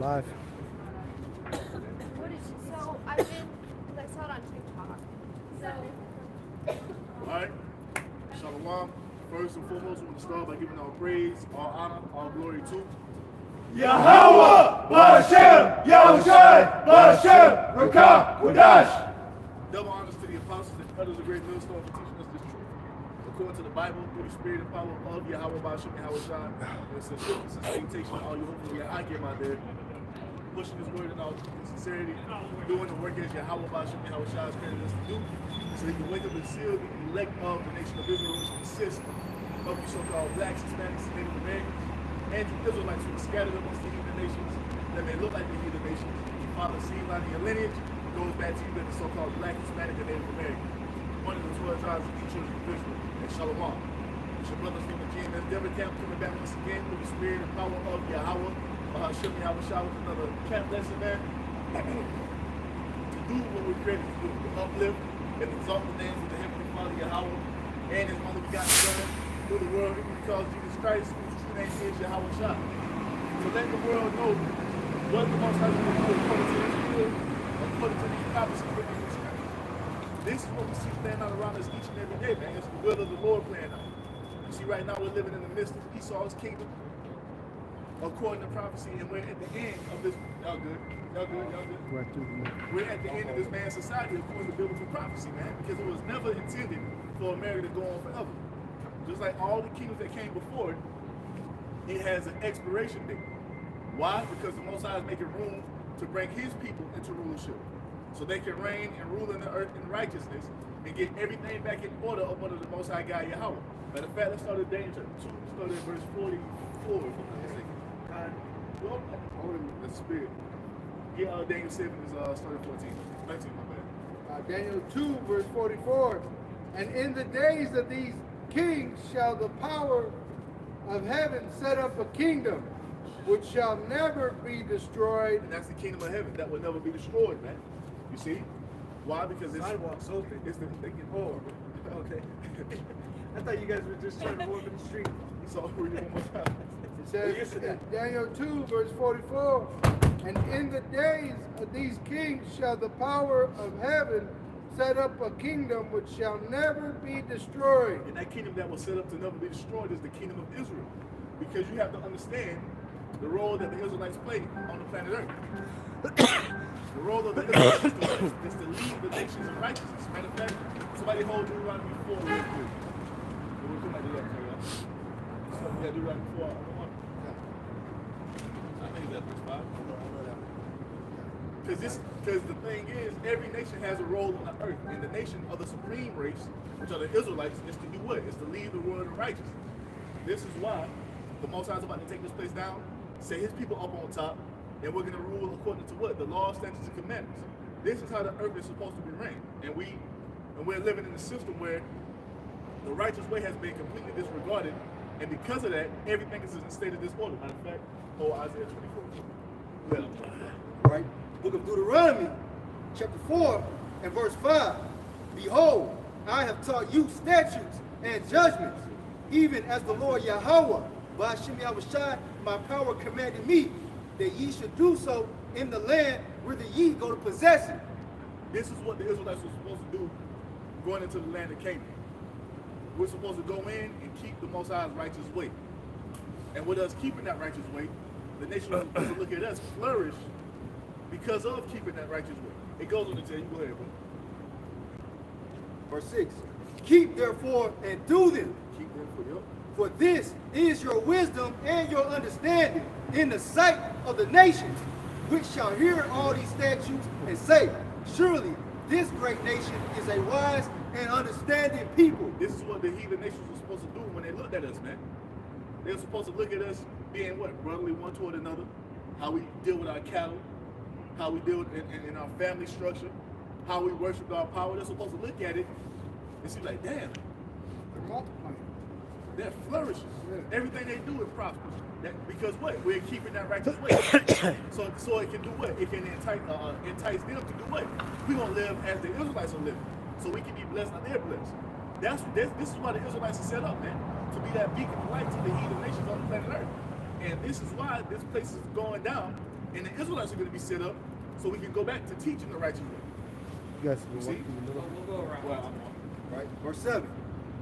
Live. So I've been, because I saw it on TikTok. So. Alright. Shalom. First and foremost, we want to start by giving all praise, all honor, all glory to Yahweh, Ba'ashem, Yahushai, Ba'ashem, Rakah, Kodash. double honors to the apostles and elders of great millstone for teaching us this truth. According to the Bible, through the spirit and power of Yahweh, Ba'ashem, Yahushai, with sincerity, all you hopefully that I came out there, pushing his word in all sincerity, doing the work as Yahweh, Ba'ashem, Yahushai has created us to do, so he can wake up and seal the elect of the nation of Israel, which consists of the so-called blacks, Hispanics, and Native Americans, and the Israelites who are scattered amongst the heathen nations that may look like the heathen nations. Your father's seed line of your lineage goes back to you as the so-called black, Hispanic, and Native American. One of the 12 tribes of the children of Israel, and Shalom. It's your brothers from the Gmsdenver camp coming back once again through the spirit and power of Yahweh, Hashem Yahushua, with another camp lesson there. To do what we're created to do, to uplift and exalt the names of the Heavenly Father Yahweh and His only begotten Son through the world, because Jesus Christ, whose true name is Yahushua. To let the world know what the Most High is going to do according to His will, according to these prophecies written in the Scriptures. This is what we see playing out around us each and every day, man. It's the will of the Lord playing out. You see, right now we're living in the midst of Esau's kingdom, according to prophecy, and we're at the end of this. Y'all good? Y'all good? Y'all good? We're at the end of this man's society according to biblical prophecy, man, because it was never intended for America to go on forever. Just like all the kingdoms that came before it, it has an expiration date. Why? Because the Most High is making room to bring His people into rulership, so they can reign and rule in the earth in righteousness and get everything back in order up under the Most High God Yahweh. Matter of fact, let's start at Daniel chapter 2. Let's start at verse 44. If I'm not mistaken. Well, hold him in the spirit. Get Daniel 7 is start at 14. 19, my bad. Daniel 2, verse 44. And in the days of these kings shall the power of heaven set up a kingdom which shall never be destroyed. And that's the kingdom of heaven that will never be destroyed, man. You see? Why? Because it's sidewalks open. It's the thinking. Oh, okay. I thought you guys were just trying to walk in the street. So read it one more time. It says in Daniel 2, verse 44, and in the days of these kings shall the power of heaven set up a kingdom which shall never be destroyed. And that kingdom that was set up to never be destroyed is the kingdom of Israel. Because you have to understand the role that the Israelites play on the planet Earth. The role of the Israelites is to lead the nations in righteousness. Matter of fact, somebody hold Deuteronomy 4 real quick. We'll come back to that, yeah, Deuteronomy 4. I think that's verse 5. Because the thing is, every nation has a role on the earth, and the nation of the supreme race, which are the Israelites, is to do what? Is to lead the world in righteousness. This is why the Most High is about to take this place down, set His people up on top, and we're going to rule according to what? The law, statutes, and commandments. This is how the earth is supposed to be reigned, and we're living in a system where the righteous way has been completely disregarded, and because of that, everything is in a state of disorder. Matter of fact, Isaiah 24. Right. Book of Deuteronomy, chapter 4, and verse 5. Behold, I have taught you statutes and judgments, even as the Lord Yahweh, Ba'ashem Yahushai, my power commanded me, that ye should do so in the land whither ye go to possess it. This is what the Israelites were supposed to do going into the land of Canaan. We're supposed to go in and keep the Most High's righteous way. And with us keeping that righteous way, the nation was supposed to look at us flourish because of keeping that righteous way. It goes on to tell you, go ahead, bro. Verse 6. Keep therefore and do them. Keep them for you. For this is your wisdom and your understanding in the sight of the nations, which shall hear all these statutes and say, surely this great nation is a wise and understanding people. This is what the heathen nations were supposed to do when they looked at us, man. They were supposed to look at us being what? Brotherly one toward another. How we deal with our cattle. How we deal in our family structure. How we worship our power. They're supposed to look at it and see like, damn. They're multiplying. They're flourishing. Yeah. Everything they do is prosperous. Because what? We're keeping that righteous way. so it can do what? It can entice them to do what? We're going to live as the Israelites are living. So we can be blessed and they're blessed. This is why the Israelites are set up, man. To be that beacon of light to the heathen nations on the planet Earth. And this is why this place is going down And the Israelites are going to be set up so we can go back to teaching the righteous way. Yes, You see? We'll go around. Well, Right? Verse 7.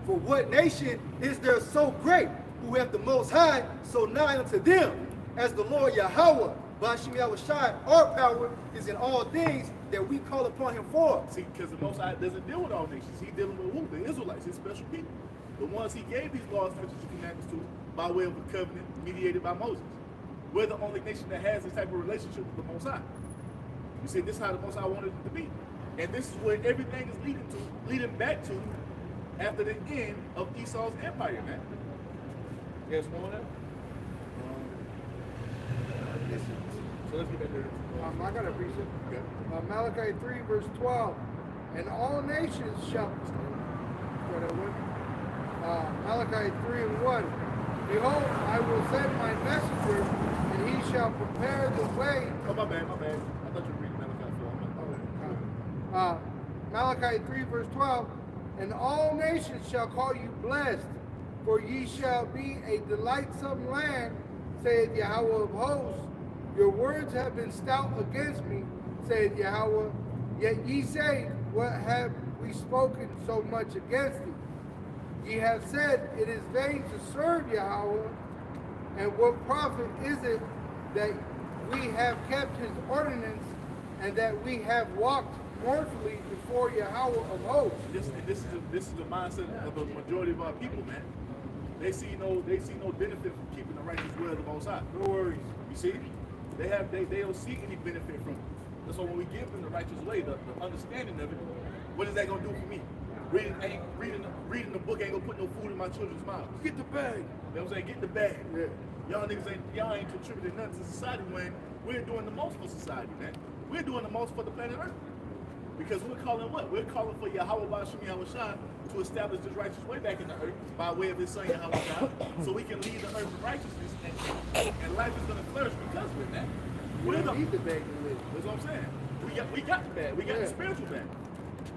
For what nation is there so great who have the most high so nigh unto them as the Lord Yahweh, Bashim Yahushai, our power is in all things that we call upon him for. see, because the Most High doesn't deal with all nations. He's dealing with who? The Israelites, his special people. The ones he gave these laws, statutes, and commandments to by way of a covenant mediated by Moses. We're the only nation that has this type of relationship with the Most High. You see, this is how the Most High wanted it to be. And this is where everything is leading back to after the end of Esau's empire, man. Yes, more on that? So let's get back there. I got a precept. Okay. Malachi 3, verse 12. And all nations shall. Malachi 3 and 1. Behold, I will send my messenger, and he shall prepare the way. Oh, my bad. I thought you were reading Malachi 4. Malachi 3, verse 12. And all nations shall call you blessed, for ye shall be a delightsome land, saith Yahweh of hosts. Your words have been stout against me, saith Yahweh. Yet ye say, what have we spoken so much against thee? Ye have said, it is vain to serve Yahweh, and what profit is it that we have kept his ordinance, and that we have walked mournfully before Yahweh of hosts? This is the mindset of the majority of our people, man. They see no benefit from keeping the righteous way of the Most High. No worries. You see? They don't see any benefit from it. And so when we give them the righteous way, the understanding of it, what is that gonna do for me? Reading the book ain't gonna put no food in my children's mouths. Get the bag. You know what I'm saying? Get the bag. Yeah. Y'all ain't contributing nothing to society when we're doing the most for society, man. We're doing the most for the planet Earth. Because we're calling what? We're calling for Yahweh Bashim Yahushai to establish this righteous way back in the earth by way of his son Yahweh, so we can lead the earth in righteousness and life is gonna flourish because of it, man. We don't need the bag to live. That's what I'm saying. We got the bag. We got the spiritual bag.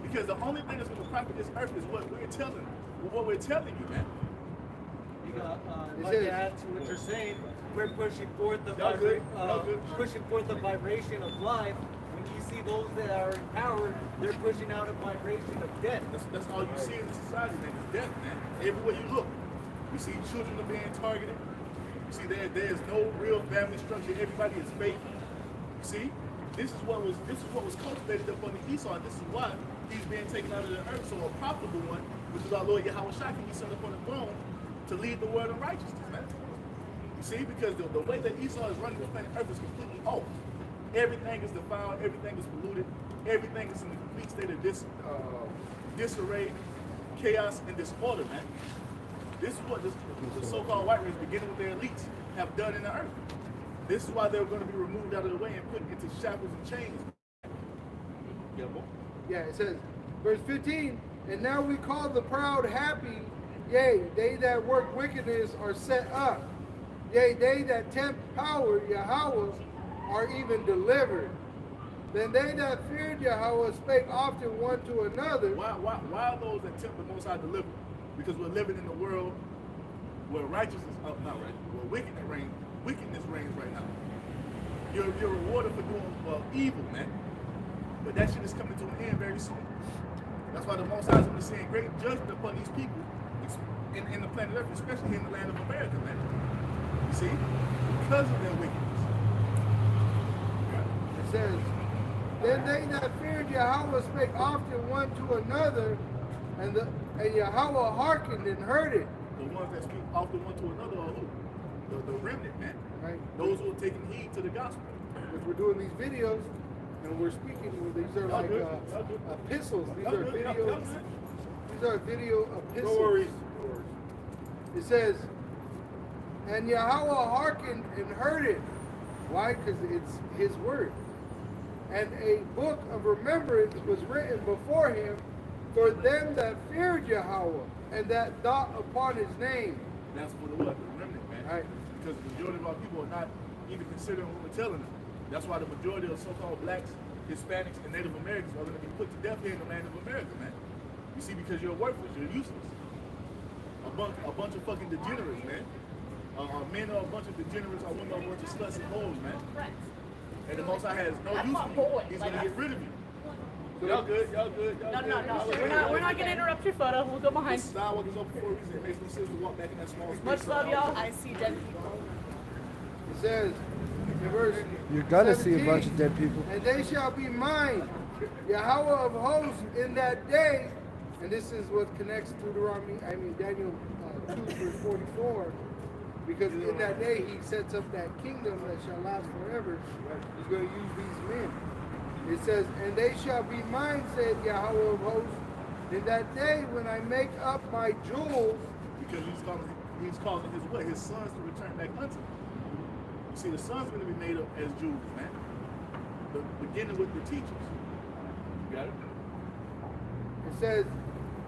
Because the only thing that's gonna profit this earth is what we're telling you, man. Like to add to what you're saying, we're pushing forth the pushing forth the vibration of life. When you see those that are in power, they're pushing out a vibration of death. That's all you see in society, man. Is death, man. Everywhere you look, you see children are being targeted. You see there's no real family structure. Everybody is fake. You see, this is what was cultivated up under Esau, and this is why he's being taken out of the earth. So a profitable one, which is our Lord Yahweh Shai, can be set up on the throne to lead the world in righteousness, man. You see, because the way that Esau is running the planet Earth is completely off. Everything is defiled, everything is polluted, everything is in a complete state of disarray, chaos, and disorder, man. This is what the so-called white race, beginning with their elites, have done in the earth. This is why they're going to be removed out of the way and put into shackles and chains. Yeah, boy. Yeah, it says, verse 15, and now we call the proud happy, yea, they that work wickedness are set up. Yea, they that tempt power, Yahweh, are even delivered. Then they that feared Yahweh spake often one to another. Why are those that tempt the Most High delivered? Because we're living in a world where righteousness, where wickedness reigns right now. You're rewarded for doing evil, man. But that shit is coming to an end very soon. That's why the Most High is going to send great judgment upon these people in the planet Earth, especially in the land of America, man. You see? Because of their wickedness. It says, then they that feared Yahweh spake often one to another, and Yahweh hearkened and heard it. The ones that speak often one to another are who? The remnant, man. Right. Those who are taking heed to the gospel. Because we're doing these videos, and we're speaking, these are like epistles. These are videos. These are video epistles. No worries. It says, and Yahweh hearkened and heard it. Why? Because it's his word. And a book of remembrance was written before him for them that feared Yahweh and that thought upon his name. That's for the what? The remnant, man. Right. Because the majority of our people are not even considering what we're telling them. That's why the majority of so-called blacks, Hispanics, and Native Americans are going to be put to death here in the land of America, man. You see, because you're worthless, you're useless. A bunch of fucking degenerates, man. Men are a bunch of degenerates, or women are a bunch of sluts and hoes, man. And the Most High has no That's use my for you. boy. He's Like, going to get rid of you. Y'all good? Y'all good? Y'all No, good? no, no. We're not gonna interrupt your photo. We'll go behind. Sidewalk is open for a reason. It makes no sense to walk back in that small space. Much love, y'all. I see dead people. It says in verse You're gonna see a 17, bunch of dead people. and they shall be mine, Yahweh of hosts, in that day. And this is what connects Daniel 2 verse 44. Because in that day he sets up that kingdom that shall last forever. He's going to use these men. It says, and they shall be mine, said Yahweh of hosts, in that day when I make up my jewels. Because he's causing his what? His sons to return back unto him. You see, the sons are going to be made up as Jews, man. Beginning with the teachers. You got it? It says,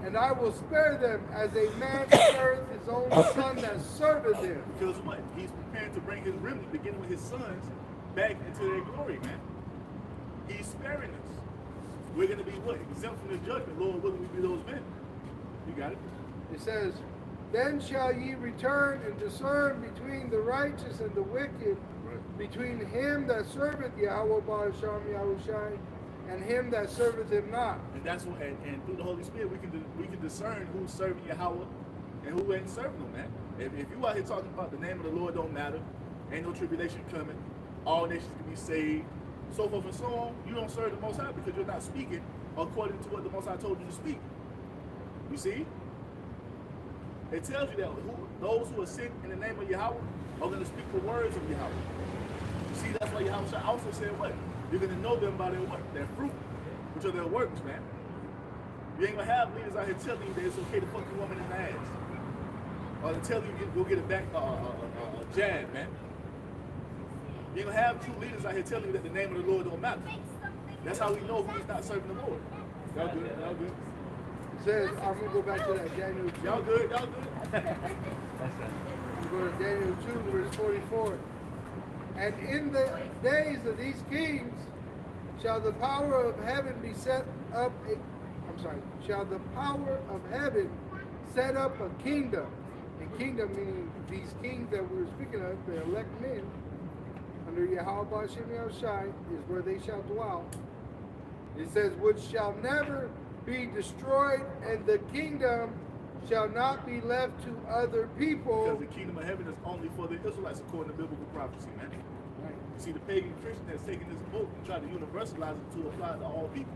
and I will spare them as a man spareth his own son that serveth him. Because what? He's preparing to bring his remnant, beginning with his sons, back into their glory, man. He's sparing us. We're going to be what? Exempt from the judgment. Lord, willing we be those men. You got it? It says, then shall ye return and discern between the righteous and the wicked, between him that serveth Yahweh Ba'asham Yahushai, and him that serveth him not. And that's what, and through the Holy Spirit, we can discern who's serving Yahweh and who ain't serving him, man. If you out here talking about the name of the Lord don't matter, ain't no tribulation coming, all nations can be saved, so forth and so on, you don't serve the Most High because you're not speaking according to what the Most High told you to speak. You see? It tells you that those who are sent in the name of Yahweh are going to speak the words of Yahweh. You see, that's why Yahweh also said what? You're going to know them by their what? Their fruit, which are their works, man. You ain't going to have leaders out here telling you that it's okay to fuck a woman in the ass. Or to tell you go get a jab, man. You ain't going to have true leaders out here telling you that the name of the Lord don't matter. That's how we know who's not serving the Lord. Y'all good? Y'all good? It says, I'm going to go back to that Daniel 2. Y'all good? Y'all good? We go to Daniel 2, verse 44. And in the days of these kings shall the power of heaven be set up shall the power of heaven set up a kingdom. And kingdom meaning these kings that we were speaking of, the elect men, under Yahweh Ba'ashim Yahushai, is where they shall dwell. It says, which shall never be destroyed, and the kingdom shall not be left to other people. Because the kingdom of heaven is only for the Israelites according to biblical prophecy, man. Right. You see, the pagan Christian has taken this book and tried to universalize it to apply to all people.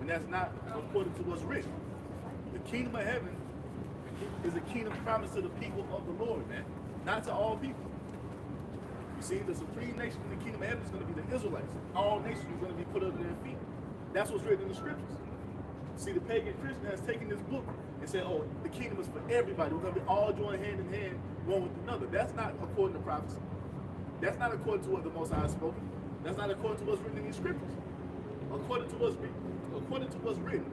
And that's not according to what's written. The kingdom of heaven is a kingdom promised to the people of the Lord, man. Not to all people. You see, the supreme nation in the kingdom of heaven is going to be the Israelites. All nations are going to be put under their feet. That's what's written in the scriptures. See, the pagan Christian has taken this book and said, oh, the kingdom is for everybody. We're going to be all joined hand in hand, one with another. That's not according to prophecy. That's not according to what the Most High has spoken. That's not according to what's written in these scriptures. According to what's written,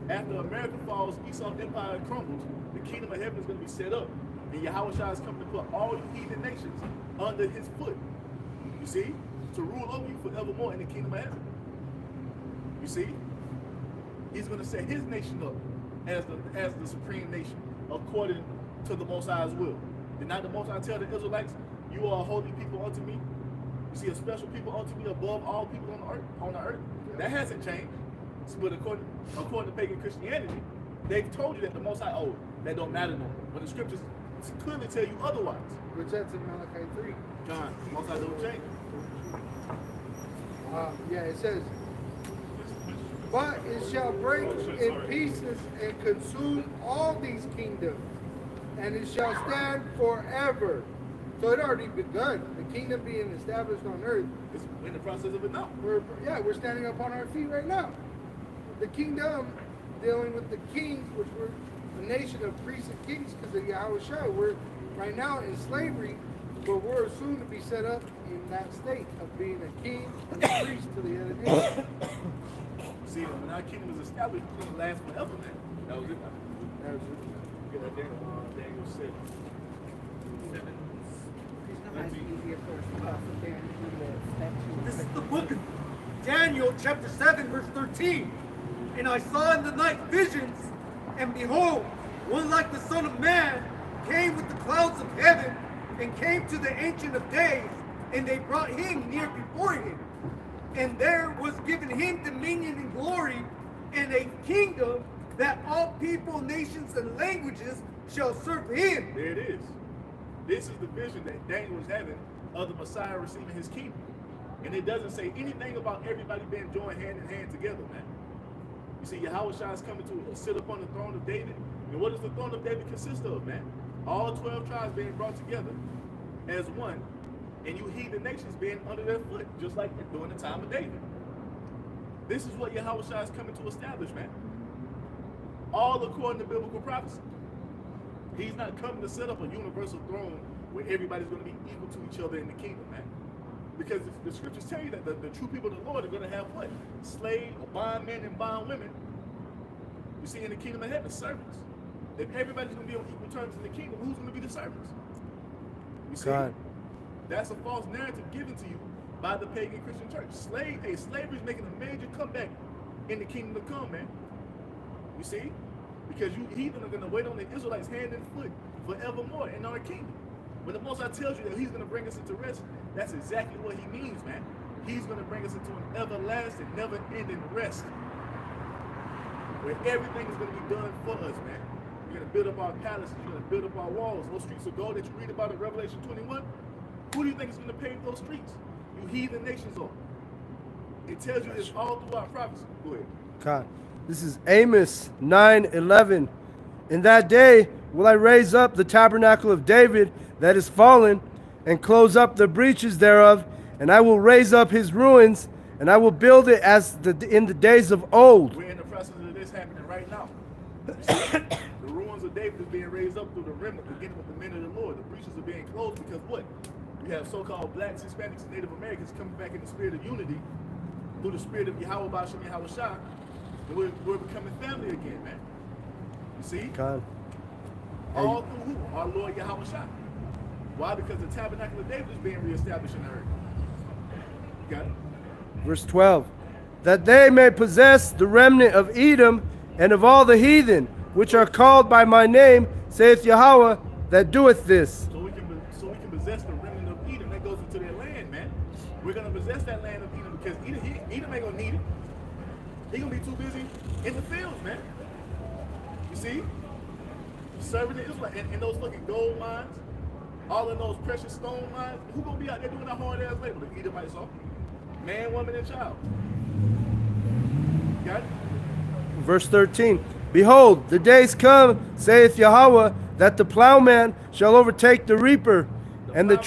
after America falls, Esau's empire crumbles, the kingdom of heaven is going to be set up. And Yahweh is coming to put all you heathen nations under his foot. You see? To rule over you forevermore in the kingdom of heaven. You see? He's going to set his nation up as the supreme nation according to the Most High's will. Did not the Most High tell the Israelites, you are a holy people unto me? You see, a special people unto me above all people on the earth? That hasn't changed. But according to pagan Christianity, they've told you that the Most High, oh, that don't matter no more. But the scriptures clearly tell you otherwise. Which that's in Malachi 3. God, the Most High don't change. It says, but it shall break in pieces and consume all these kingdoms, and it shall stand forever. So it already begun. The kingdom being established on earth. It's in the process of it now. We're standing up on our feet right now. The kingdom dealing with the kings, which were a nation of priests and kings because of Yahushua. We're right now in slavery, but we're soon to be set up in that state of being a king and a priest to the other nation. See, when our kingdom is established, it's going to last forever, man. That was it. That was it. Get that Daniel 7. This is the book of Daniel, chapter 7, verse 13. And I saw in the night visions, and behold, one like the Son of Man came with the clouds of heaven, and came to the Ancient of Days, and they brought him near before him. And there was given him dominion and glory, and a kingdom that all people, nations, and languages shall serve him. There it is. This is the vision that Daniel was having of the Messiah receiving his kingdom. And it doesn't say anything about everybody being joined hand in hand together, man. You see, Yahushua is coming to sit upon the throne of David. And what does the throne of David consist of, man? All 12 tribes being brought together as one, and you heathen nations being under their foot, just like during the time of David. This is what Yahushua is coming to establish, man. All according to biblical prophecy. He's not coming to set up a universal throne where everybody's going to be equal to each other in the kingdom, man. Because the scriptures tell you that the true people of the Lord are going to have what? Slave, bondmen, and bondwomen. You see, in the kingdom of heaven, servants. If everybody's going to be on equal terms in the kingdom, who's going to be the servants? You see, God. That's a false narrative given to you by the pagan Christian church. Slavery is making a major comeback in the kingdom to come, man. You see? Because you heathen are going to wait on the Israelites hand and foot forevermore in our kingdom. When the Most High tells you that he's going to bring us into rest, that's exactly what he means, man. He's going to bring us into an everlasting, never-ending rest, where everything is going to be done for us, man. You're going to build up our palaces. You're going to build up our walls. Those streets of gold that you read about in Revelation 21, who do you think is going to pave those streets? You heathen nations are. It tells you this all throughout prophecy. Go ahead. God. This is Amos 9:11. In that day will I raise up the tabernacle of David that is fallen, and close up the breaches thereof, and I will raise up his ruins, and I will build it as in the days of old. We're in the process of this happening right now. The ruins of David is being raised up through the remnant, beginning with the men of the Lord. The breaches are being closed because what? You have so-called blacks, Hispanics, and Native Americans coming back in the spirit of unity through the spirit of Yahweh Bashem Yahushua. And we're becoming family again, man. You see? God. All through who? Our Lord Yahushua. Why? Because the tabernacle of David is being reestablished in the earth. You got it? Verse 12. That they may possess the remnant of Edom and of all the heathen, which are called by my name, saith Yahweh, that doeth this. So we can possess the remnant of Edom that goes into their land, man. We're going to possess that land of Edom because Edom ain't going to need it. He's going to be too busy in the fields, man. You see? Serving the Israelites in those fucking gold mines, all in those precious stone mines. Who going to be out there doing that hard-ass labor? The Edomites are. Man, woman, and child. Got it? Verse 13. Behold, the days come, saith Yahweh, that the plowman shall overtake the reaper, and the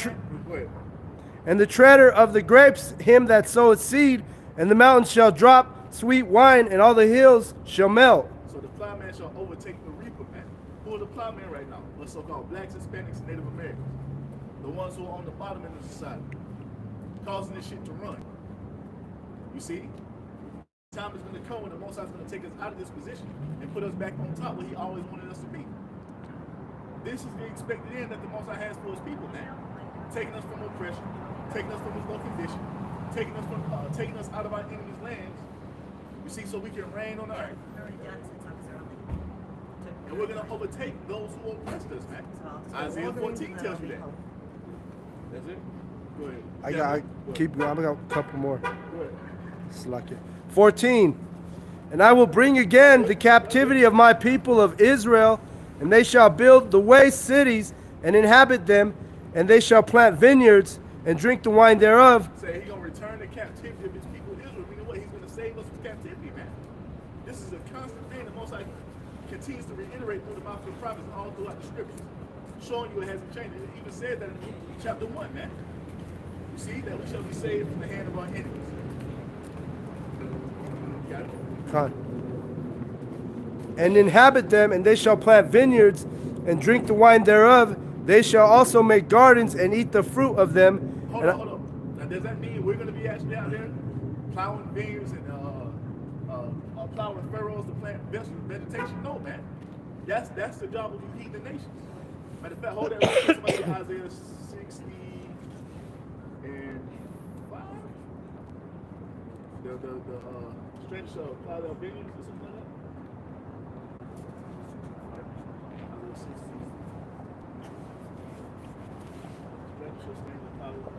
treader of the grapes him that soweth seed, and the mountains shall drop sweet wine, and all the hills shall melt. So the plowman shall overtake the reaper, man. Who are the plowmen right now? The so-called blacks, Hispanics, and Native Americans. The ones who are on the bottom end of society, causing this shit to run. You see? Time is going to come when the Most High is going to take us out of this position and put us back on top where he always wanted us to be. This is the expected end that the Most High has for his people, man. Taking us from oppression, taking us from his low condition, taking us out of our enemies' lands. You see, so we can reign on the earth. And we're going to overtake those who oppressed us, man. Isaiah 14 tells you that. That's it? Go ahead. I got a couple more. Go ahead. Slack it. 14. And I will bring again the captivity of my people of Israel, and they shall build the waste cities and inhabit them, and they shall plant vineyards and drink the wine thereof. Say he's going to return the captivity of his people of Israel. You know what? He's going to save us from captivity, man. This is a constant thing that Most High continues to reiterate through the mouth of the prophets and all throughout the scriptures, showing you it hasn't changed. It even said that in chapter 1, man. You see, that we shall be saved from the hand of our enemies. Got it? Con. And inhabit them, and they shall plant vineyards and drink the wine thereof. They shall also make gardens and eat the fruit of them. Hold on. Now, does that mean we're going to be actually out there plowing vineyards and plowing furrows to plant vegetation? No, man. That's the job of you heathen nations. Matter of fact, hold that. Somebody get Isaiah 65. The strength shall plow their vineyards or something like that. Isaiah 60. Strength shall stand and plow their vineyards.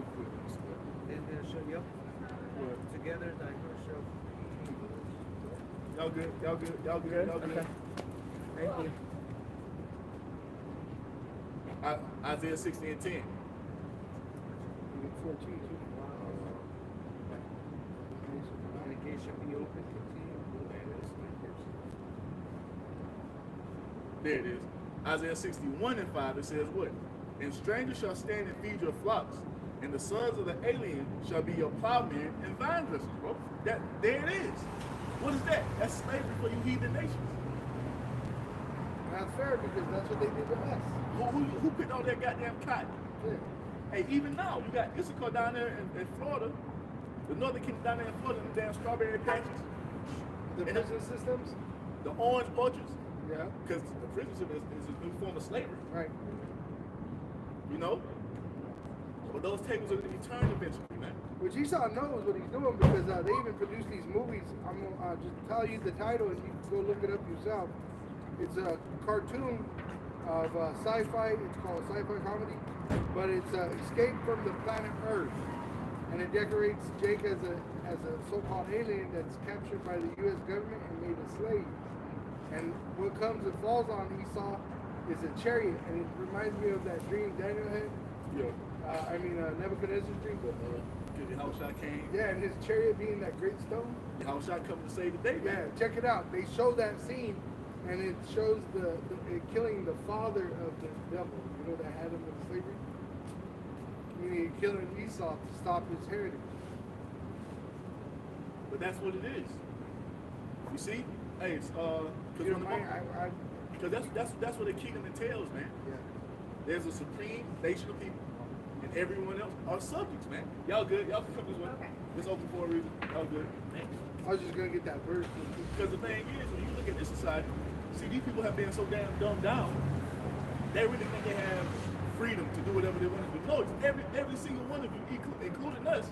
real quick. And then show you. Together, thy first show. Y'all good? Y'all good? Y'all good? Y'all good? Okay. Thank you. Isaiah 60 and 10. 14. And the gate shall be open. There it is. Isaiah 61 and 5, it says what? And strangers shall stand and feed your flocks, and the sons of the alien shall be your plowmen and vine dressers, bro. There it is. What is that? That's slavery for you heathen nations. Not fair because that's what they did to us. Who picked all that goddamn cotton? Yeah. Hey, even now, you got Issachar down there in Florida, the northern kingdom down there in Florida, the damn strawberry patches, The and prison systems. the orange orchards, Yeah. because the prison system is a new form of slavery, Right. you know? But those tables are going to be turned eventually, man. Which Esau knows what he's doing because they even produce these movies. I'm gonna just tell you the title and you can go look it up yourself. It's a cartoon of sci-fi. It's called sci-fi comedy, but it's Escape from the Planet Earth, and it decorates Jake as a so-called alien that's captured by the U.S. government and made a slave. And what comes and falls on Esau is a chariot, and it reminds me of that dream Daniel had. Yeah. Nebuchadnezzar's dream. Because Yahushua came. Yeah, and his chariot being that great stone. Yahushua coming to save the day, Yeah, man. check it out. They show that scene, and it shows it killing the father of the devil. You know that had him in slavery. Meaning killing Esau to stop his heritage. But that's what it is. You see? Hey, it's You know, because that's what the kingdom entails, man. yeah. There's a supreme nation of people, and everyone else are subjects, man. Y'all good? Y'all can come this way. Okay. It's open for a reason. Y'all good? I was just gonna get that verse. Because the thing is, when you look at this society, see, these people have been so damn dumbed down. They really think they have freedom to do whatever they want to do. No, every single one of you, including us,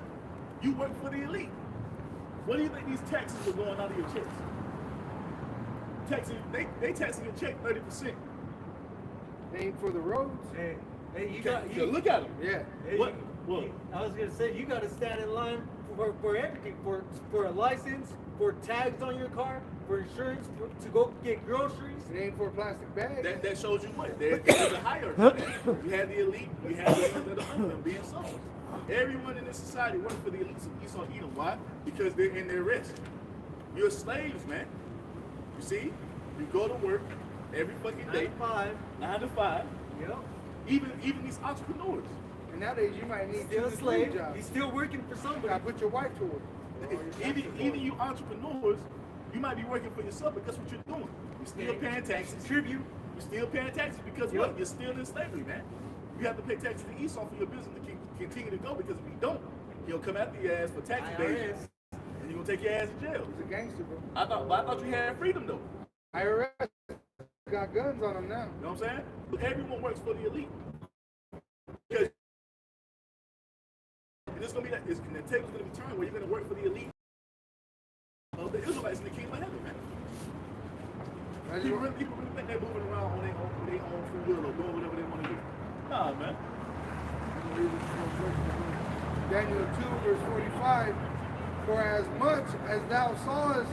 you work for the elite. What do you think these taxes are going out of your checks? They taxing your check 30%. Ain't for the roads. Hey, you Okay, got so look at them. Yeah. Hey, What? What? I was gonna say you got to stand in line for everything, for a license, for tags on your car, for insurance, to go get groceries. It ain't for a plastic bag. That shows you what? There's a hierarchy. You have the elite, you have the ones that are under them being sold. Everyone in this society works for the elites of Esau Edom. Why? Because they're in their rest. You're slaves, man. You see? You go to work every fucking day. 9 to 5. Yep. Even these entrepreneurs. And nowadays you might need Still a 2 to 3 slave. jobs. He's still working for You somebody. gotta put your wife to work. Even you entrepreneurs, you might be working for yourself, but guess what you're doing? You're still paying taxes. Tribute. You're still paying taxes because Yep. what? You're still in slavery, man. You have to pay taxes to Esau for your business to continue to go, because if you don't, he'll come after your ass for tax evasion, IRS. and you're gonna take your ass to jail. He's a gangster, bro. I thought you had freedom though. IRS got guns on him now. You know what I'm saying? But everyone works for the elite. Because and it's gonna be and the table's gonna be turned where you're gonna work for the elite of the Israelites in the kingdom of heaven, man. People really think they're moving around on their own free will or doing whatever they want to do. Nah, man. Daniel 2, verse 45. For as much as thou sawest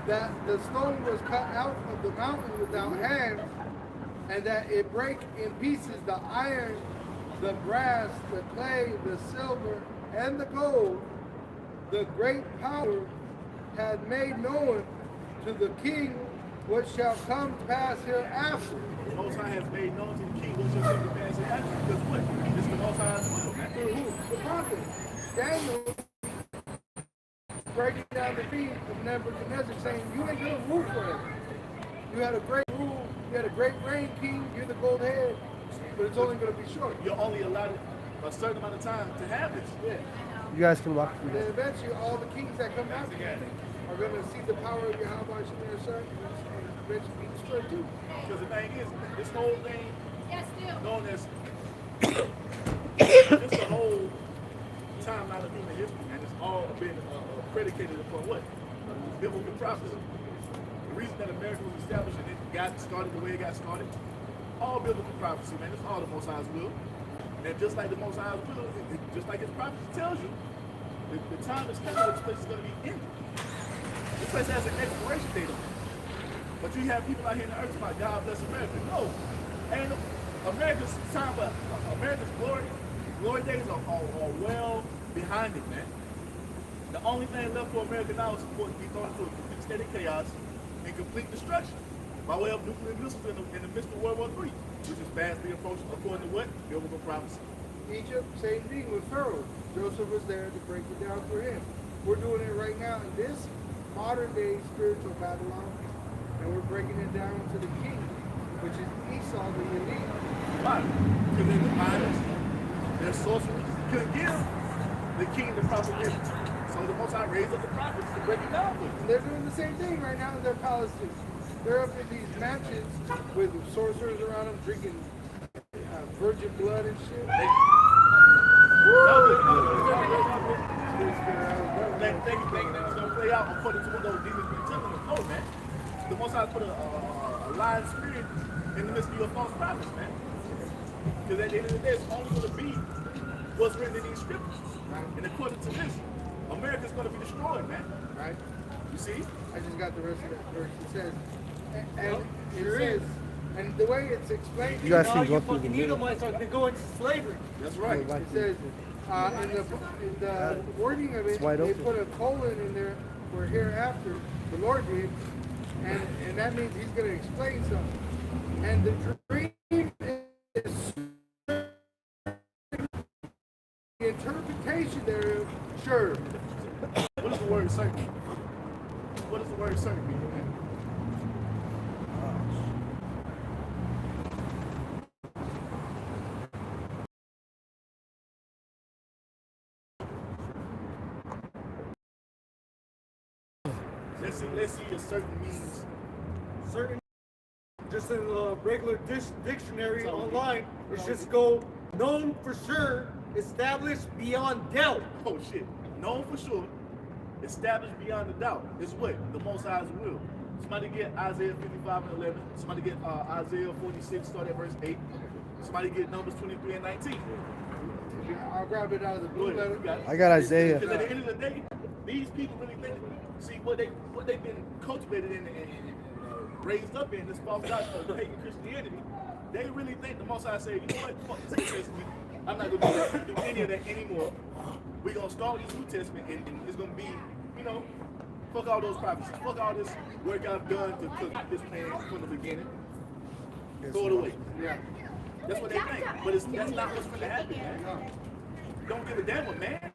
that the stone was cut out of the mountain without hands, and that it brake in pieces the iron, the brass, the clay, the silver, and the gold, the great power had made known to the king what shall come to pass hereafter. The Most High has made known to the king what shall come to pass hereafter. Because what? It's the Most High's will, man. For who? The prophet. Daniel breaking down the feet of Nebuchadnezzar, saying, you ain't gonna rule for him. You had a great rule, you had a great reign, king, you're the gold head, but it's only gonna be short. You're only allowed a certain amount of time to have this. Yeah. You guys can walk through And then this. eventually all the kings that come after you are gonna see the power of Yahweh and eventually be destroyed too. Because the thing is, this whole thing Yes, do. known as just the whole timeline of human history, and it's all been predicated upon what? Biblical prophecy. The reason that America was established and it got started the way it got started, all biblical prophecy, man. It's all the Most High's will. And just like the Most High will, just like his prophecy tells you, the time is coming when this place is going to be ended. This place has an expiration date on it. But you have people out here in the earth like, God bless America. No. And America's time, but America's glory days are well behind it, man. The only thing left for America now is for it to be thrown into a complete state of chaos and complete destruction by way of nuclear missiles in the midst of World War III, which is fastly approaching according to what? Biblical prophecy. Egypt, same thing with Pharaoh. Joseph was there to break it down for him. We're doing it right now in this modern day spiritual Babylon, and we're breaking it down to the king, which is Esau, the elite. Why? Because they're diviners, they're sorcerers. Couldn't give the king the proper image. So the Most High raised up the prophets to break it down for them. They're doing the same thing right now in their palaces. They're up in these mansions with sorcerers around them drinking virgin blood and shit. Thinking that it's going to play out according to what those demons be telling them. No, man. The Most High put a lying spirit in the midst of your false prophets, man. Because at the end of the day, it's only going to be what's written in these scriptures. Right. And according to this, America's going to be destroyed, man. Right. You see? I just got the rest of that verse. It says, and the way it's explained, You guys Now can you go through the fucking middle. Edomites are going to go into slavery. That's right. it says, in the wording of it, wide they open. put a colon in there for hereafter, the Lord did, and that means he's going to explain something. And the dream is the interpretation thereof, sure. What does the word certain mean? What does the word certain mean, man? Let's see if certain means. Certain, just in the regular dictionary online, it's just go known for sure, established beyond doubt. Oh shit. Known for sure, established beyond a doubt. It's what? The Most High's will. Somebody get Isaiah 55 and 11. Somebody get Isaiah 46, start at verse 8. Somebody get Numbers 23 and 19. I'll grab it out of the blue letter. I got Isaiah. Because at the end of the day, these people really think, see what they've been cultivated in and raised up in this false doctrine of pagan Christianity. They really think the Most High say, you know what, fuck this New Testament. I'm not gonna do any of that anymore. We're gonna start with this New Testament and it's gonna be, you know, fuck all those prophecies, fuck all this work I've done to cook this plan from the beginning. Throw it away. Yeah. That's what they think. But that's not what's gonna happen, man. Don't give a damn what man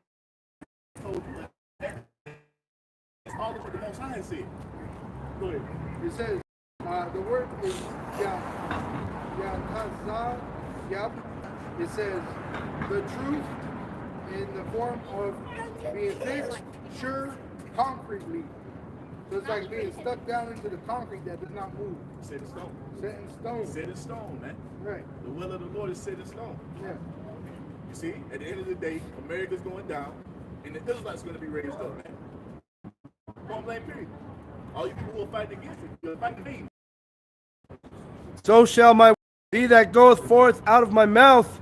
told you. It's all what the Most High said. Go ahead. It says, the word is Yap. It says, the truth in the form of being fixed, sure, concretely. So it's like being stuck down into the concrete that does not move. Set in stone. Set in stone. Set in stone, man. Right. The will of the Lord is set in stone. Yeah. You see, at the end of the day, America's going down, and the Israelites going to be raised up, man. Point blank period. All you people who are fighting against it, you're fighting me. So shall my word be that goeth forth out of my mouth.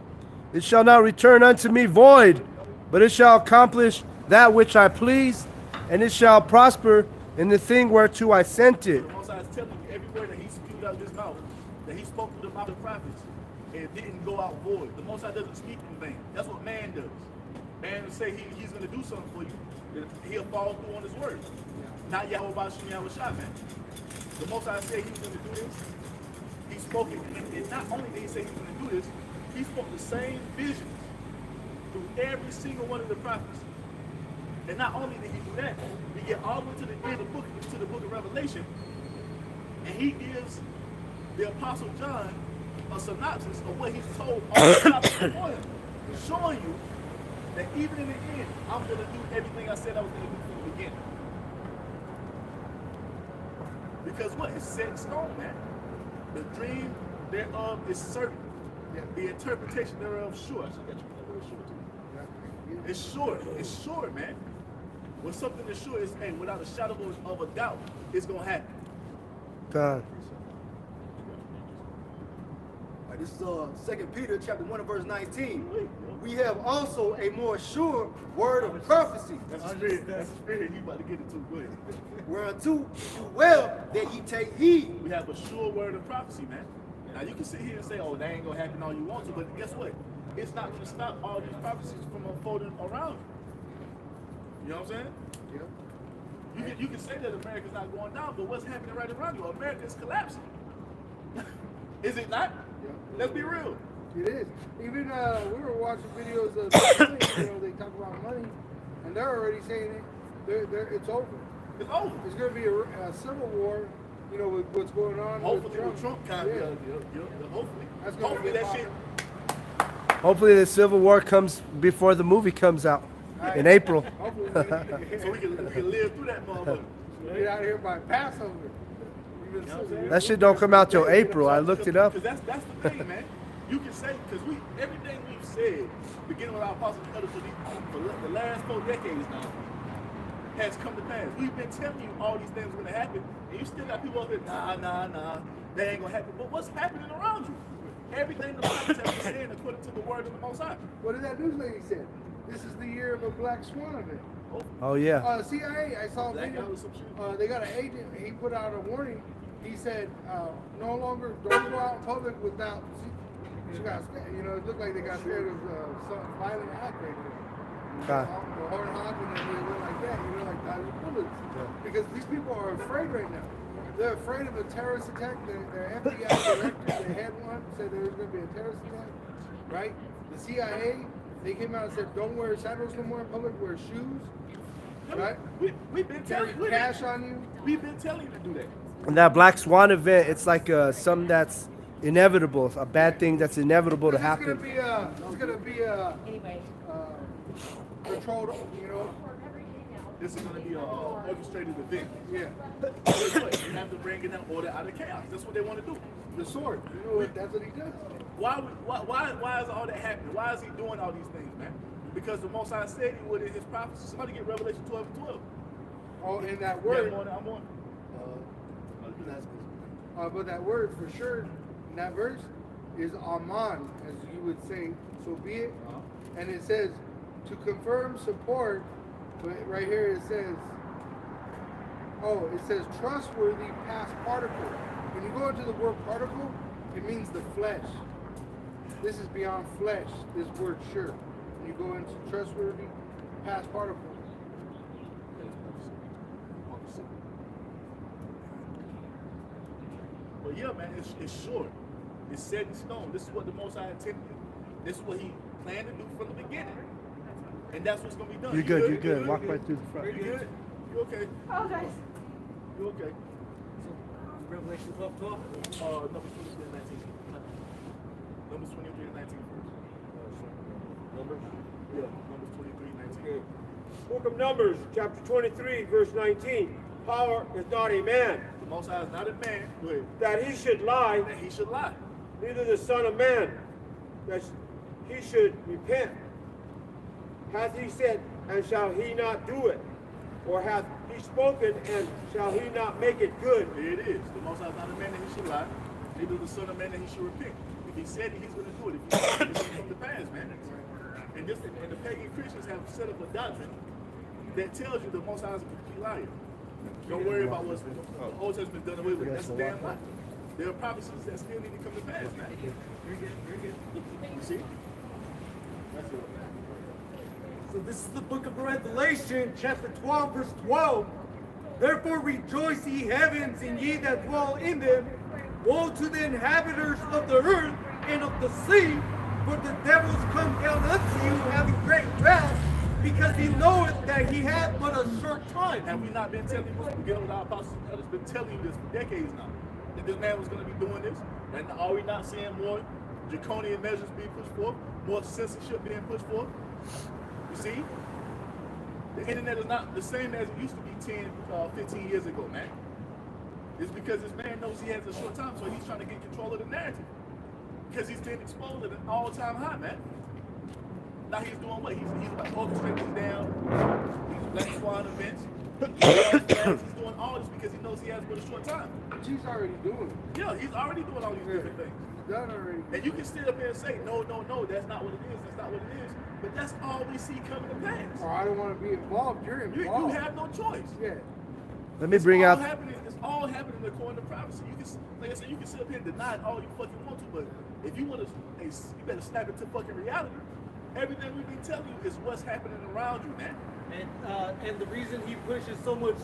It shall not return unto me void, but it shall accomplish that which I please, and it shall prosper in the thing whereto I sent it. The Most High is telling you every word that he spewed out of his mouth, that he spoke through the mouth of the prophets, and it didn't go out void. The Most High doesn't speak in vain. That's what man does. Man will say he's going to do something for you, he'll follow through on his word. Not Yahweh Bashim Yahweh Shah, man. The Most High said he was going to do this. He spoke it, and not only did he say he was going to do this, he spoke the same visions through every single one of the prophets. And not only did he do that, we get all the way to the end of the book of Revelation, and he gives the Apostle John a synopsis of what he's told all the prophets before him, showing you that even in the end, I'm going to do everything I said I was going to do from the beginning. Because what? It's set in stone, man. The dream thereof is certain. Yeah. The interpretation thereof sure. I should get you that word sure too. Yeah. It's sure. It's sure, man. When something is sure, it's without a shadow of a doubt, it's gonna happen. God. This is 2 Peter chapter 1 and verse 19. We have also a more sure word of prophecy. That's the spirit. That's the spirit you about to get into. Go ahead. Whereunto you well that ye take heed. We have a sure word of prophecy, man. Now you can sit here and say, "Oh, that ain't gonna happen all you want to," but guess what? It's not gonna stop all these prophecies from unfolding around you. You know what I'm saying? Yeah. You can say that America's not going down, but what's happening right around you? America is collapsing. Is it not? Yeah. Let's be real. It is. Even we were watching videos of money, they talk about money, and they're already saying it's over. It's over. It's going to be a civil war, with what's going on. Hopefully with Trump hopefully. That's gonna Hopefully get that shit. Hopefully the Civil War comes before the movie comes out in April. Hopefully, So we can live through that motherfucker. we get out here by Passover. That shit don't come out till April. I looked it up. Because that's the thing, man. You can say, because everything we've said, beginning with our apostles and elders for the last 4 decades now, has come to pass. We've been telling you all these things are going to happen, and you still got people up there, nah, that ain't going to happen. But what's happening around you? Everything the prophets have been saying according to the word of the Most High. What did that news lady say? This is the year of a black swan event. Oh yeah. CIA, I saw a Black video. out or some shit? They got an agent. He put out a warning. He said, no longer don't go out in public without. She got scared. It looked like they got scared of some violent act right there. God. The horn honking and they went like that. Like that with bullets. Because these people are afraid right now. They're afraid of a terrorist attack. Their FBI director, the head one, said there was going to be a terrorist attack. Right? The CIA, they came out and said, don't wear sandals no more in public. Wear shoes. Right? We've been Carry telling you. cash on you. We've been telling you to do that. And that Black Swan event, it's like something that's inevitable, a bad thing that's inevitable to happen. It's gonna be a Anyway. controlled, This is going to be an orchestrated event. Yeah. Guess what? You have to bring in order out of chaos. That's what they want to do. The sword. That's what he does. Why is all that happening? Why is he doing all these things, man? Because the Most High said he would in his prophecy. Somebody get Revelation 12:12. Oh, in that Yeah, word. I'm on. But that word for sure in that verse is Aman, as you would say, so be it. And it says to confirm support, but right here it says trustworthy past particle. When you go into the word particle, it means the flesh. This is beyond flesh, this word sure. When you go into trustworthy past particle. But yeah, man, it's short. It's set in stone. This is what the Most High intended. This is what he planned to do from the beginning. And that's what's going to be done. You're good, you're good. Walk right through the front. You good? You okay? Oh, guys. You okay? Revelation 12:12. Numbers 23 and 19. Numbers 23 and 19 first. Numbers. Yeah, Numbers 23 and 19. Okay. Book of Numbers, chapter 23, verse 19. Power is not a man, The Most High is not a man. Go ahead. that he should lie, That he should lie. neither the Son of Man, that he should repent. Hath he said, and shall he not do it? Or hath he spoken, and shall he not make it good? There it is. The Most High is not a man that he should lie. Neither the Son of Man that he should repent. If he said it, he's going to do it. If he said it, it's going to come to pass, man. And the pagan Christians have set up a doctrine that tells you the Most High is a complete liar. Don't worry about what's the Old Testament done away with. That's a damn lie. There are prophecies that still need to come to pass, man. You're good. You see? That's it. So this is the book of Revelation, chapter 12, verse 12. Therefore rejoice, ye heavens, and ye that dwell in them. Woe to the inhabitants of the earth and of the sea, for the devils come down unto you, having great wrath, because he knoweth that he hath but a short time. Have we not been telling you this? Beginning with our apostles and elders, been telling you this for decades now. That this man was going to be doing this. And are we not seeing more draconian measures being pushed forth? More censorship being pushed forth? You see? The internet is not the same as it used to be 10, 15 years ago, man. It's because this man knows he has a short time, so he's trying to get control of the narrative. Because he's been exposed at an all-time high, man. Now he's doing what? He's about to orchestrate this down. These Black Swan events. He's doing all this because he knows he has but a short time. But he's already doing it. Yeah, he's already doing all these different things. He's done already. And you can sit up here and say, no, that's not what it is, that's not what it is. But that's all we see coming to pass. Or I don't want to be involved. You're You involved. have no choice. Yeah. Let me bring out. It's all happening according to prophecy. You can, like I said, you can sit up here and deny it all you fucking want to, but if you want to, you better snap it to fucking reality. Everything we've been telling you is what's happening around you, man. And the reason he pushes so much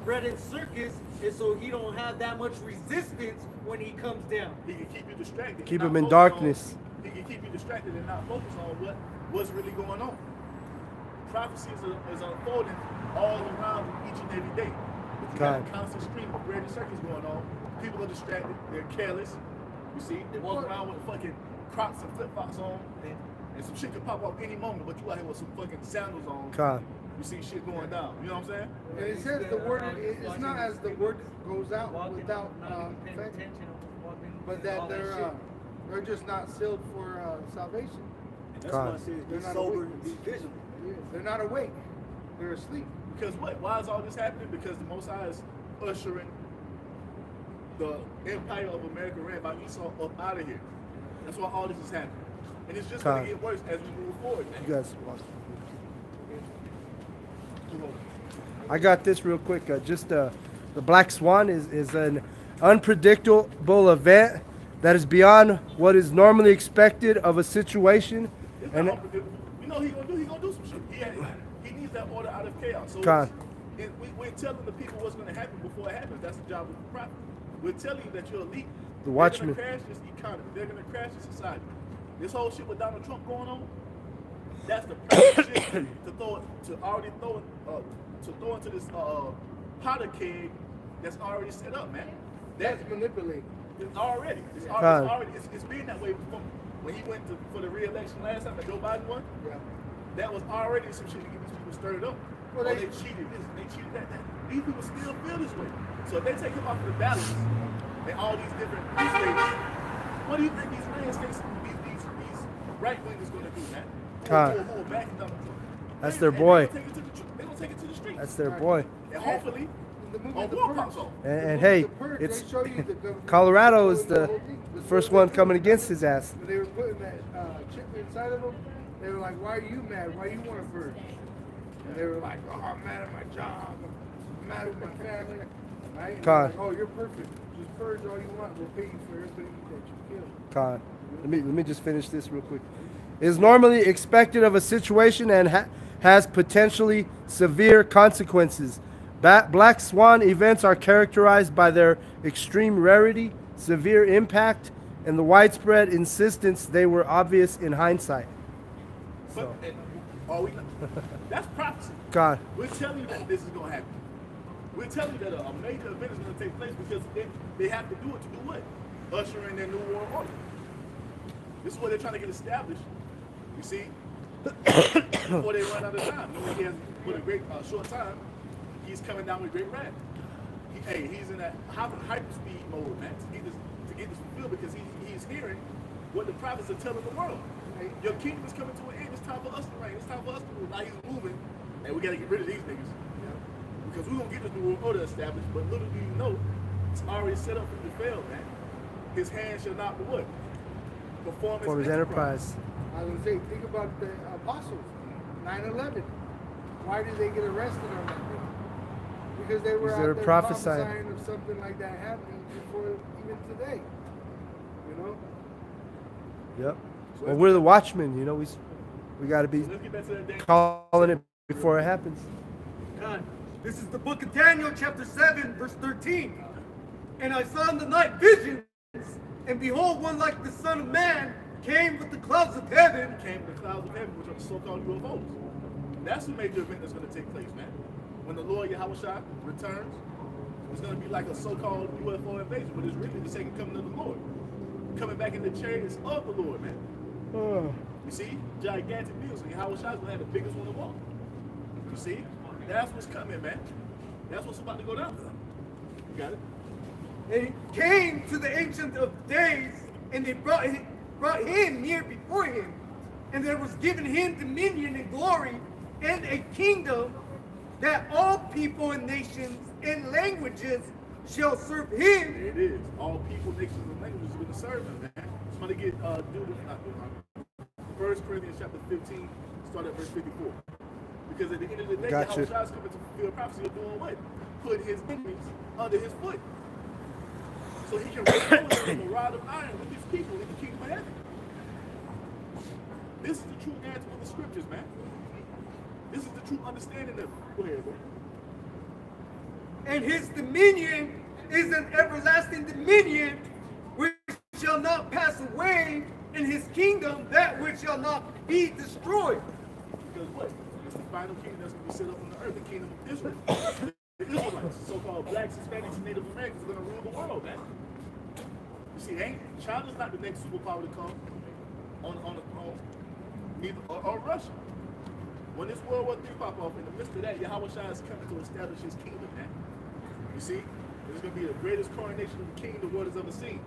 bread and circus is so he don't have that much resistance when he comes down. He can keep you distracted. Keep and him not in focus darkness. He can keep you distracted and not focus on what's really going on. Prophecy is unfolding all around you each and every day. But you got a constant stream of bread and circus going on. People are distracted. They're careless. You see, they walk around with fucking Crocs and flip-flops on, and some shit could pop up any moment, but you out here with some fucking sandals on. You see shit going down. You know what I'm saying? And it says the word, it's not as the word goes out without effect, but that they're just not sealed for salvation. And that's why I said be sober and be vigilant. Yeah, they're not awake. They're asleep. Because what? Why is all this happening? Because the Most High is ushering the empire of America ran by Esau up out of here. That's why all this is happening. And it's just going to get worse as we move forward. You guys watch. I got this real quick. The Black Swan is an unpredictable event that is beyond what is normally expected of a situation. And you know he gonna do some shit. He needs that order out of chaos. So we're telling the people what's gonna happen before it happens. That's the job of the prophet. We're telling you that you're elite. The watchman. They're gonna crash this economy. They're gonna crash this society. This whole shit with Donald Trump going on, that's the perfect shit to throw into this powder keg that's already set up, man. That's manipulated. It's already it's been that way before. When he went for the re-election last time that Joe Biden won, that was already some shit to get these people stirred up. Well, they cheated this, they cheated that. These people still feel this way. So if they take him off of the ballots and all these different states, what do you think these red states, these right wingers gonna do, man? Who are backing Donald Trump? That's their boy. They're gonna take it to the streets. That's their boy. And hopefully, war pops off. And hey, it's Colorado is the first one coming against his ass. When they were putting that chip inside of them, they were like, "Why are you mad? Why you want to purge?" And they were like, "Oh, I'm mad at my job. I'm mad at my family." Right? And they're like, "Oh, you're perfect. Just purge all you want. We'll pay you for everybody that you kill." Let me just finish this real quick. Is normally expected of a situation and has potentially severe consequences. Black Swan events are characterized by their extreme rarity, severe impact, and the widespread insistence they were obvious in hindsight. So. That's prophecy. We're telling you that this is going to happen. We're telling you that a major event is going to take place because they have to do it to do what? Usher in their new world order. This is what they're trying to get established. You see? Before they run out of time. He has, with a great short time, he's coming down with great wrath. He's in that hyper speed mode, man, to get this fulfilled because he's hearing what the prophets are telling the world. Your kingdom is coming to an end. It's time for us to reign. It's time for us to move. Now he's moving, and we got to get rid of these niggas. Because we're going to get this new world order established, but little do you know, it's already set up for you to fail, man. His hand shall not be what? Perform his enterprise. I was going to say, think about the apostles, 9/11. Why did they get arrested on that day? Because they were out there prophesying of something like that happening before even today. You know? Yep. Well, we're the watchmen, you know. We got to be calling it before it happens. God, this is the book of Daniel, chapter 7, verse 13. And I saw in the night visions, and behold, one like the Son of Man came with the clouds of heaven. Came with the clouds of heaven, which are the so-called UFOs. That's the major event that's going to take place, man. When the Lord Yahushua returns, it's going to be like a so-called UFO invasion, but it's really the second coming of the Lord. Coming back in the chariots of the Lord, man. You see? Gigantic deals. And Yahushua's going to have the biggest one of all. You see? That's what's coming, man. That's what's about to go down. You got it? And he came to the Ancient of Days, and they brought him near before him. And there was given him dominion and glory and a kingdom that all people and nations and languages shall serve him. There it is. All people, nations, and languages are going to serve him, man. Somebody get First Corinthians chapter 15, start at verse 54. Because at the end of the day, Gotcha. Yahweh is coming to fulfill prophecy of doing what? Put his enemies under his foot. So he can rule them with a rod of iron with his people in the kingdom of heaven. This is the true answer of the scriptures, man. This is the true understanding of it. Go ahead, bro. And his dominion is an everlasting dominion which shall not pass away, in his kingdom that which shall not be destroyed. Because what? It's the final kingdom that's going to be set up on the earth, the kingdom of Israel. The Israelites, so-called blacks, Hispanics, and Native Americans, are going to rule the world, man. You see, China's not the next superpower to come on the throne, neither or Russia. When this World War III pop off, in the midst of that, Yahweh Shai is coming to establish his kingdom, man. You see, it's going to be the greatest coronation of the king the world has ever seen.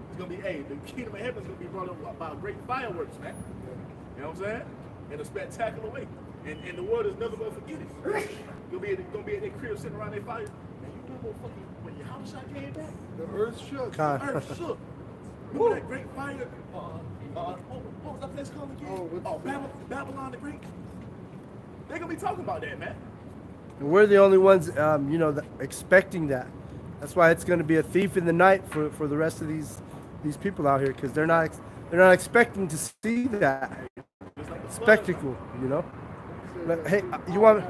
It's going to be, the kingdom of heaven is going to be brought up by great fireworks, man. You know what I'm saying? In a spectacular way. And the world is never going to forget it. You're going to be at their crib sitting around their fire. Man, you know when Yahweh Shai came back? The earth shook. God. The earth shook. Remember that great fire? What was that place called again? Babylon the Great. They're going to be talking about that, man. And we're the only ones, expecting that. That's why it's going to be a thief in the night for the rest of these people out here, because they're not expecting to see that spectacle, you know. But, hey, you want?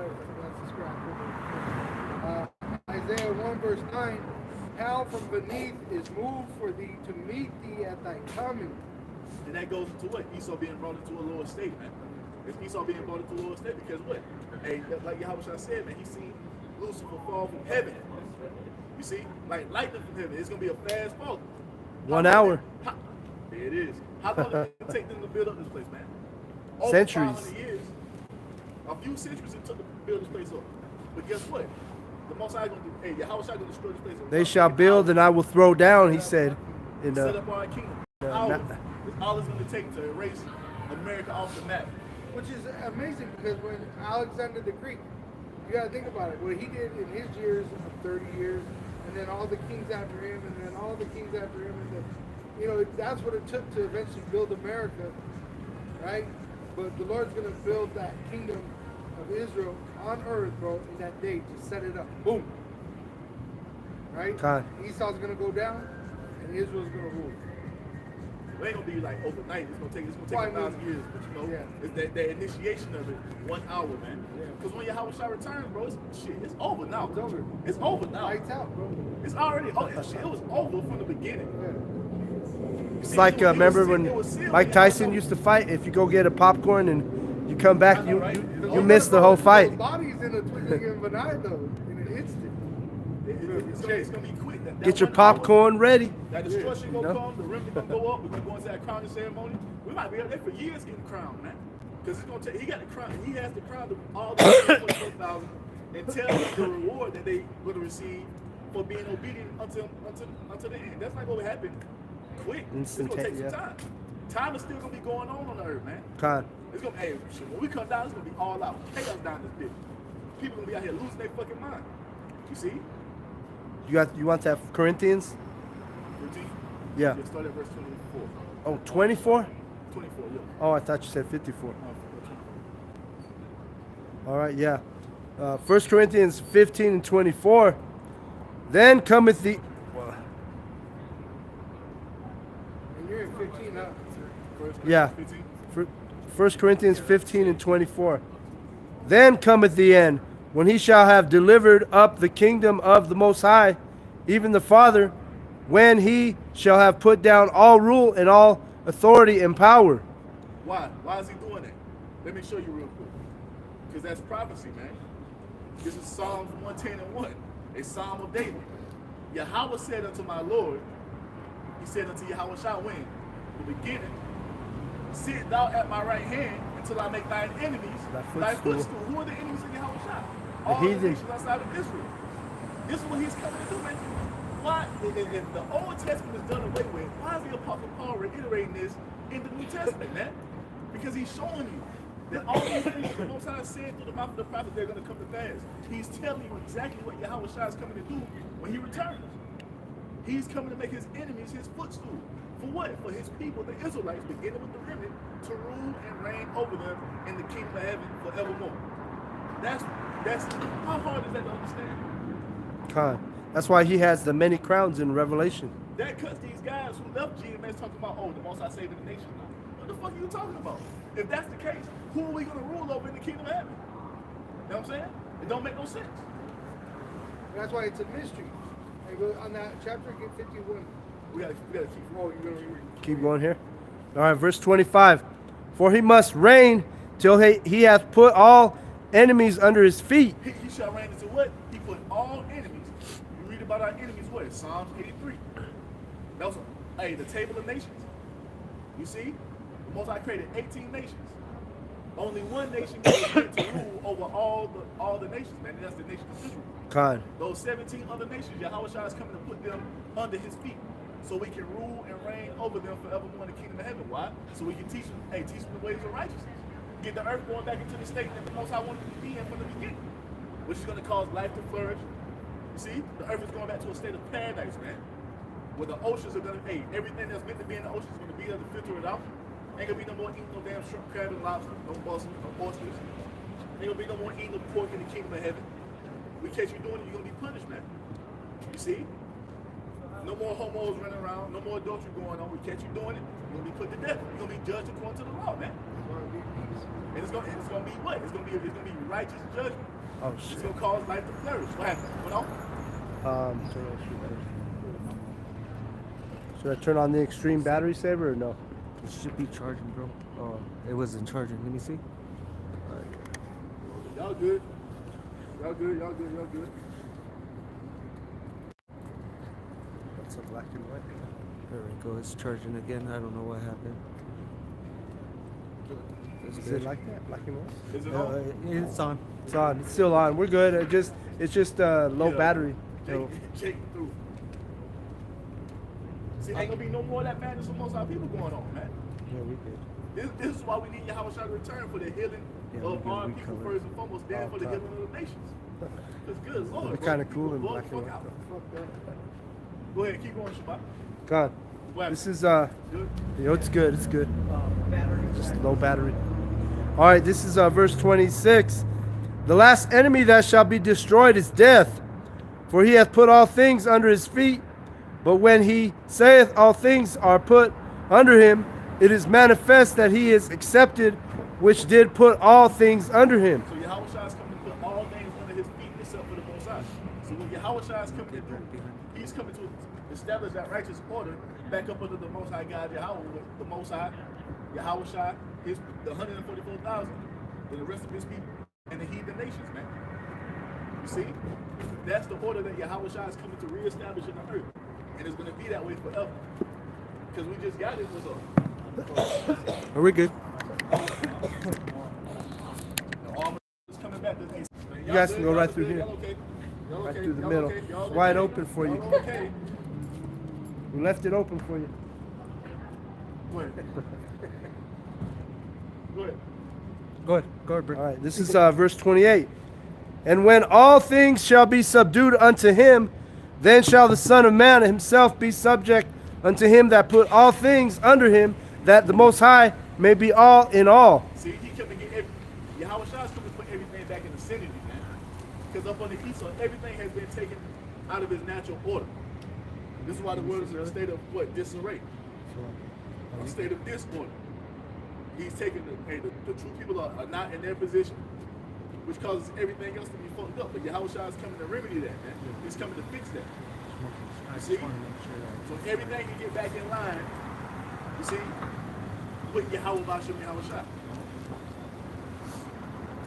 Isaiah 1 verse 9. Hell from beneath is moved for thee to meet thee at thy coming. And that goes into what? Esau being brought into a lower state, man. It's Esau being brought into a lower state because what? Hey, like Yahweh Shai said, man, he seen Lucifer fall from heaven. You see? Like lightning from heaven. It's going to be a fast fall. 1 hour. There it is. How long did it take them to build up this place, man? Over Centuries. 500 years. A few centuries it took to build this place up. But guess what? The Most High going to do, hey, Yahweh Shai going to destroy this place. They shall build, and I will throw down. He said, in set up our kingdom. All it's going to take to erase America off the map. Which is amazing, because when Alexander the Greek, you gotta think about it, what he did in his years of 30 years, and then all the kings after him, and then all the kings after him, and then, that's what it took to eventually build America, right? But the Lord's gonna build that kingdom of Israel on earth, bro, in that day, to set it up. Boom. Right? God. Esau's gonna go down, and Israel's gonna rule. It ain't gonna be like overnight. It's gonna take 1,000 years, but it's that initiation of it, 1 hour, man. Because when Yahweh Shai returns, bro, it's over now. It's over. It's over now. Lights out, bro. It's already over. It was over from the beginning. It's like remember when Mike Tyson used to fight? If you go get a popcorn and you come back, you miss the whole fight. Body's in a twinkling of an eye, though, in an instant. It's gonna be quick. Get your popcorn ready. That destruction gonna come. The rim gonna go up. We're gonna go into that crowning ceremony. We might be up there for years getting crowned, man. Because it's gonna take. He got the crown. He has to crown all the 24,000 and tell them the reward that they gonna receive for being obedient until the end. That's not gonna happen quick. It's gonna take some time. Time is still gonna be going on the earth, man. It's gonna. Hey, when we come down, it's gonna be all out chaos down this bitch. People gonna be out here losing their fucking mind. You see? You want that Corinthians? 15? Yeah. Yeah, start at verse 24. Oh, 24? 24, yeah. Oh, I thought you said 54. All right, yeah. 1 Corinthians 15 and 24. Then cometh the... And you're in 15, huh? Yeah. 1 Corinthians 15 and 24. Then cometh the end, when he shall have delivered up the kingdom of the Most High, even the Father, when he shall have put down all rule and all authority and power. Why? Why is he doing that? Let me show you real quick. Because that's prophecy, man. This is Psalms 110 and 1. A psalm of David. Yahweh said unto my Lord, he said unto Yahweh Shai when? The beginning, sit thou at my right hand until I make thine enemies thy footstool. Who are the enemies of Yahweh Shai? All the nations outside of Israel. This is what he's coming to do, man. Why, if the Old Testament is done away with, why is the Apostle Paul reiterating this in the New Testament, man? Because he's showing you That all these things the Most High said through the mouth of the prophet, they're going to come to pass. He's telling you exactly what Yahweh Shai is coming to do when he returns. He's coming to make his enemies his footstool. For what? For his people, the Israelites, beginning with the remnant, to rule and reign over them in the kingdom of heaven forevermore. That's how hard is that to understand? That's why he has the many crowns in Revelation. That cuts these guys who left GMS talking about, oh, the Most High saving the nation. What the fuck are you talking about? If that's the case, who are we going to rule over in the kingdom of heaven? You know what I'm saying? It don't make no sense. That's why it's a mystery. I go on that chapter, get 51. We gotta keep rolling. You're gonna read. Keep going here. All right, verse 25. For he must reign till he hath put all enemies under his feet. He shall reign into what? He put all enemies. You read about our enemies, what? Psalms 83. That was, the table of nations. You see? The Most High created 18 nations. Only one nation was meant to rule over all the nations, man, and that's the nation of Israel. Those 17 other nations, Yahweh Shai is coming to put them under his feet, so we can rule and reign over them forevermore in the kingdom of heaven. Why? So we can teach them the ways of righteousness. Get the earth going back into the state that the Most High wanted it to be in from the beginning, which is going to cause life to flourish. You see? The earth is going back to a state of paradise, man, where the oceans are going to, everything that's meant to be in the oceans is going to be there to filter it out. Ain't gonna be no more eating no damn shrimp, crab, and lobster, no mussels, no oysters. Ain't gonna be no more eating the pork in the kingdom of heaven. We catch you doing it, you're gonna be punished, man. You see? No more homos running around, no more adultery going on. We catch you doing it, you're gonna be put to death. You're gonna be judged according to the law, man. And it's gonna be what? It's gonna be righteous judgment. Oh shit. It's gonna cause life to flourish. What happened? What else? Should I turn on the extreme battery saver or no? It should be charging, bro. It wasn't charging. Let me see. Y'all good. Y'all good. Y'all good. Y'all good. That's a black and white. There we go. It's charging again. I don't know what happened. Is it like that? Black and white? Is it on? It's on. It's on. It's still on. We're good. It's just low battery. So. Shake through. See, ain't gonna be no more of that madness amongst our people going on, man. Yeah, we good. This is why we need Yahweh Shai to return for the healing of our people first and foremost, then for the healing of the nations. Because good Lord, They're kind of cool in black and white. Go ahead, keep going, Shabbat. God, this is Good. it's good. It's good. Just low battery. All right, this is verse 26. The last enemy that shall be destroyed is death, for he hath put all things under his feet. But when he saith all things are put under him, it is manifest that he is accepted, which did put all things under him. So Yahweh Shai is coming to put all things under his feet except for the Most High. So what Yahweh Shai is coming to do, he's coming to establish that righteous order back up under the Most High God, Yahweh, the Most High, Yahweh Shai, the 144,000, and the rest of his people, and the heathen nations, man. You see? That's the order that Yahweh Shai is coming to reestablish in the earth. And it's going to be that way forever. Because we just got it. Are we good? Coming back. You guys can go right through here. Y'all okay? Y'all Right okay? through the Y'all middle. okay? Y'all It's wide okay? open for you. Y'all okay? We left it open for you. Go ahead. Go ahead. Go ahead. Go ahead, bro. All right, this is verse 28. And when all things shall be subdued unto him, then shall the Son of Man himself be subject unto him that put all things under him, that the Most High may be all in all. See, he come and get Yahweh Shai is coming to put everything back in the vicinity, man. Because up on the Esau, everything has been taken out of his natural order. This is why the world is in a state of what? Disarray. A state of disorder. He's taking the true people are not in their position, which causes everything else to be fucked up. But Yahweh Shai is coming to remedy that, man. He's coming to fix that. You see? So everything can get back in line, you see, with Yahweh Bashem Yahweh Shai.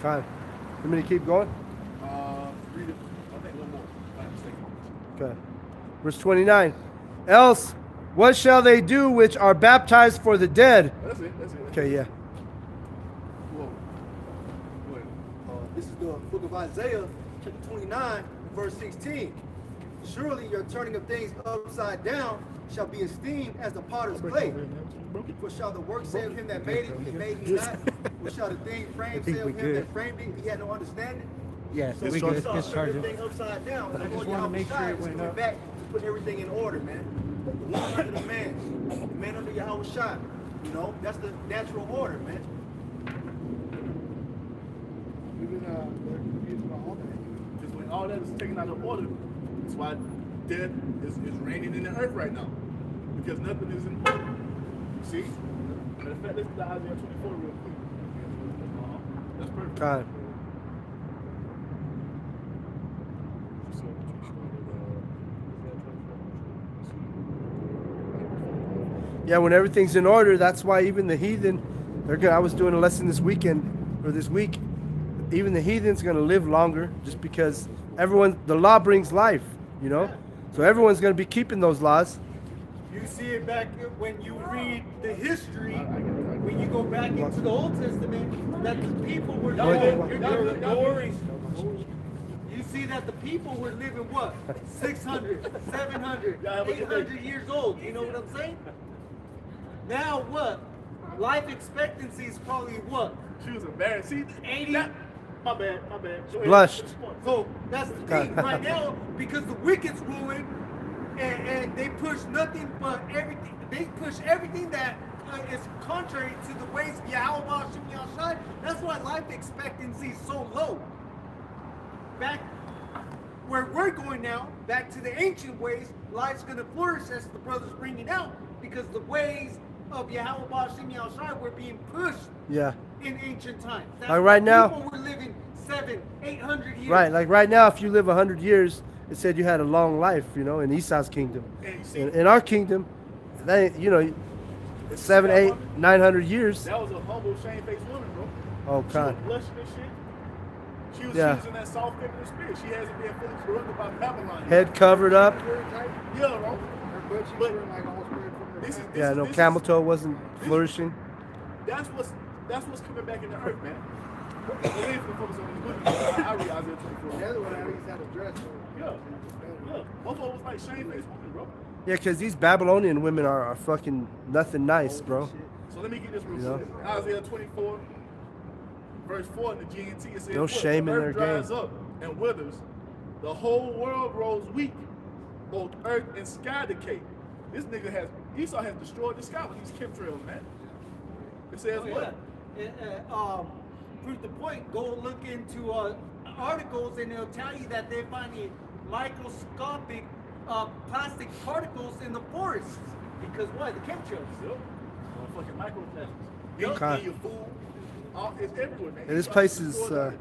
Time. You want me to keep going? Read it. I think one more. I'm mistaken. Okay. Verse 29. Else, what shall they do which are baptized for the dead? That's it. That's it. Okay, yeah. Whoa. Go ahead. This is the book of Isaiah, chapter 29, verse 16. Surely your turning of things upside down shall be esteemed as the potter's clay. For shall the work say of him that made it, it made me not. What shall the thing framed think say we of him good. that framed it? He had no understanding. Yes, So we he good. saw It's charging. everything upside down. I The just Lord wanna make Yahweh sure it is went coming up. back to put everything in order, man. The woman under the man under Yahweh Shai. You know, that's the natural order, man. Even they're confused about all that. Because when all that is taken out of order, that's why death is reigning in the earth right now. Because nothing is in order. See? Matter of fact, let's go to Isaiah 24 real quick. That's perfect. Con. Yeah, when everything's in order, that's why even the heathen, they're gonna. I was doing a lesson this weekend or this week. Even the heathen's gonna live longer, just because the law brings life, you know. So everyone's gonna be keeping those laws. You see it back when you read the history, when you go back into the Old Testament, that the people were living. You see that the people were living what? 600, 700, 800 years old. You know what I'm saying? Now what? Life expectancy is probably what? She was embarrassed. See, 80? My bad. Go ahead. Blushed. So that's the thing right now, because the wicked's ruling, and they push nothing but everything. They push everything that is contrary to the ways of Yahweh Hashem Yahshai. That's why life expectancy is so low. Back where we're going now, back to the ancient ways, life's going to flourish, as the brother's bringing out, because the ways of Yahweh Hashem Yahshai were being pushed Yeah. in ancient times. That's Like why right now- people were living 700, 800 years. Right, like right now, if you live 100 years, it said you had a long life, you know, in Esau's kingdom. And you see, In our kingdom, they, you know, 7, 8, 900 years. that was a humble, shamefaced woman, bro. Oh, She God. was blushing and shit. She was Yeah. using that soft feminine spirit. She hasn't been fully corrupted by Babylon. Head covered up. Very tight. Yeah, bro. Her butt cheeks But- were like almost spread from her. This is back. this Yeah, is- no this camel is- toe wasn't flourishing. That's what's coming back in the earth, man. We ain't gonna focus on this book. I read Isaiah 24. The other one at least had a dress. Yeah. Both of them was like shamefaced women, bro. Yeah, because these Babylonian women are fucking nothing nice, bro. So let me get this real You know? quick. Isaiah 24, verse 4 in the GNT, it says, No "Look, shame the in earth their dries game." up and withers. The whole world grows weak. Both earth and sky decay." This nigga Esau has destroyed the sky with these chemtrails, man. It says Oh, what? yeah. Prove the point. Go look into articles, and they'll tell you that they're finding microscopic plastic particles in the forests. Because why? The chemtrails. Yep. Fucking microplastics. Okay. In your food. It's everywhere, man. And this Esau place has is, destroyed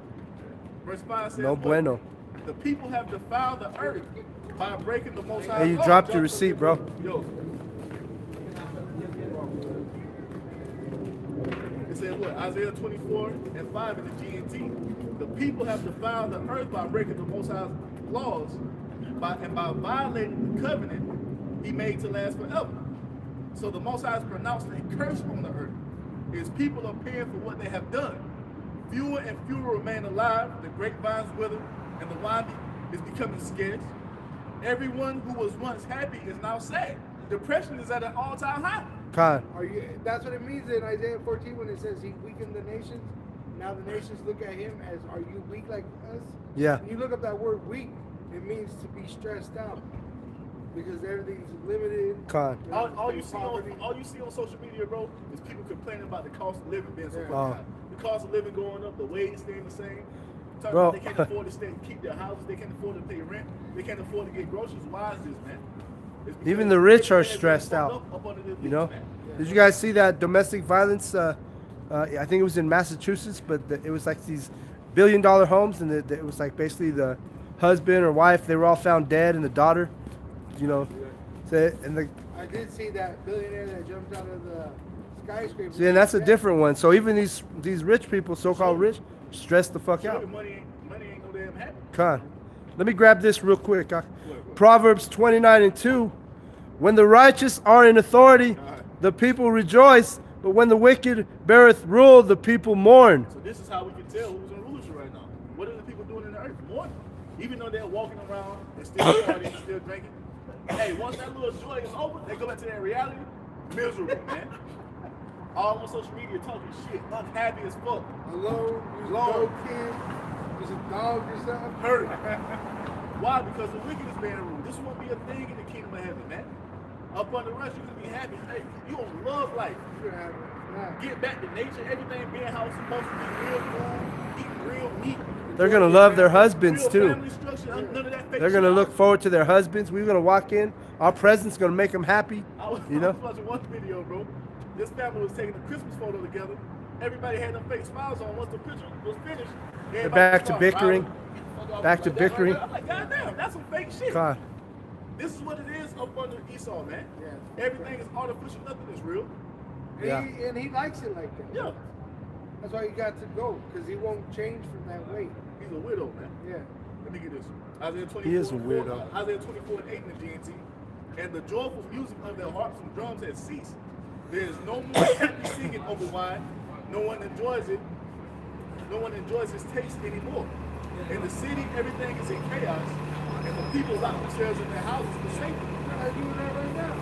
verse 5 says, No what? bueno. The people have defiled the earth by breaking the Most High Hey, you law. dropped your receipt, bro. Yo. It says what? Isaiah 24 and 5 in the GNT. The people have defiled the earth by breaking the Most High's laws and by violating the covenant he made to last forever. So the Most High has pronounced a curse on the earth. His people are paying for what they have done. Fewer and fewer remain alive, the grapevines wither, and the wine is becoming scarce. Everyone who was once happy is now sad. Depression is at an all-time high. Con. That's what it means in Isaiah 14 when it says he weakened the nations. Now the nations look at him as, are you weak like us? Yeah. When you look up that word weak, it means to be stressed out. Because everything's limited. Con. All you see on social media, bro, is people complaining about the cost of living being so fucking Oh. high. The cost of living going up, the wage staying the same. Talking Bro. about they can't afford to keep their houses, they can't afford to pay rent, they can't afford to get groceries. Why is this, man? It's because Even the rich are everything has been stressed fucked out. up under this You bitch, know? man. Did you guys see that domestic violence? I think it was in Massachusetts, but it was like these billion-dollar homes, and it was like basically the husband or wife, they were all found dead, and the daughter, you know. I did see that billionaire that jumped out of the skyscraper. See, and that's a different one. So even these rich people, so-called rich, stressed the fuck Sure, out. money ain't no damn happy. Con. Let me grab this real quick. Proverbs 29:2. When the righteous are in authority, the people rejoice, but when the wicked beareth rule, the people mourn. So this is how we can tell who's in rulership right now. What are the people doing in the earth? Mourning. Even though they're walking around and still partying, still drinking. Hey, once that little joy is over, they go back to their reality. Miserable, man. all on social media talking shit, unhappy as fuck. Alone, you no kid, just a dog or something. Hurt. Why? Because the wickedness being ruled. This won't be a thing in the kingdom of heaven, man. Up on the rest, you can be happy. Hey, you gonna love life. You're happy. Yeah. Get back to nature. Everything being how it's supposed to be. Real food, eat real meat. They're going to love their husbands Real too. family structure, none of that fake They're going to shit. look forward to their husbands. We're going to walk in. Our presence going to make them happy. I was watching one video, bro. This family was taking a Christmas photo together. Everybody had their fake smiles on. Once the picture was finished, They're back to bickering. Back to bickering. I'm like, goddamn, that's some fake shit. God. This is what it is up under Esau, man. Yeah. Everything is artificial, nothing is real. And he likes it like that. Yeah. That's why he got to go, because he won't change from that way. He's a widow, man. Yeah. Let me get this. Isaiah 24. He is a weirdo. Isaiah 24 and 8 in the GNT. And the joyful music of their harps and drums has ceased. There is no more happy singing over wine. No one enjoys it. No one enjoys its taste anymore. In the city, everything is in chaos, and the people lock themselves in their houses for safety. They're doing that right now.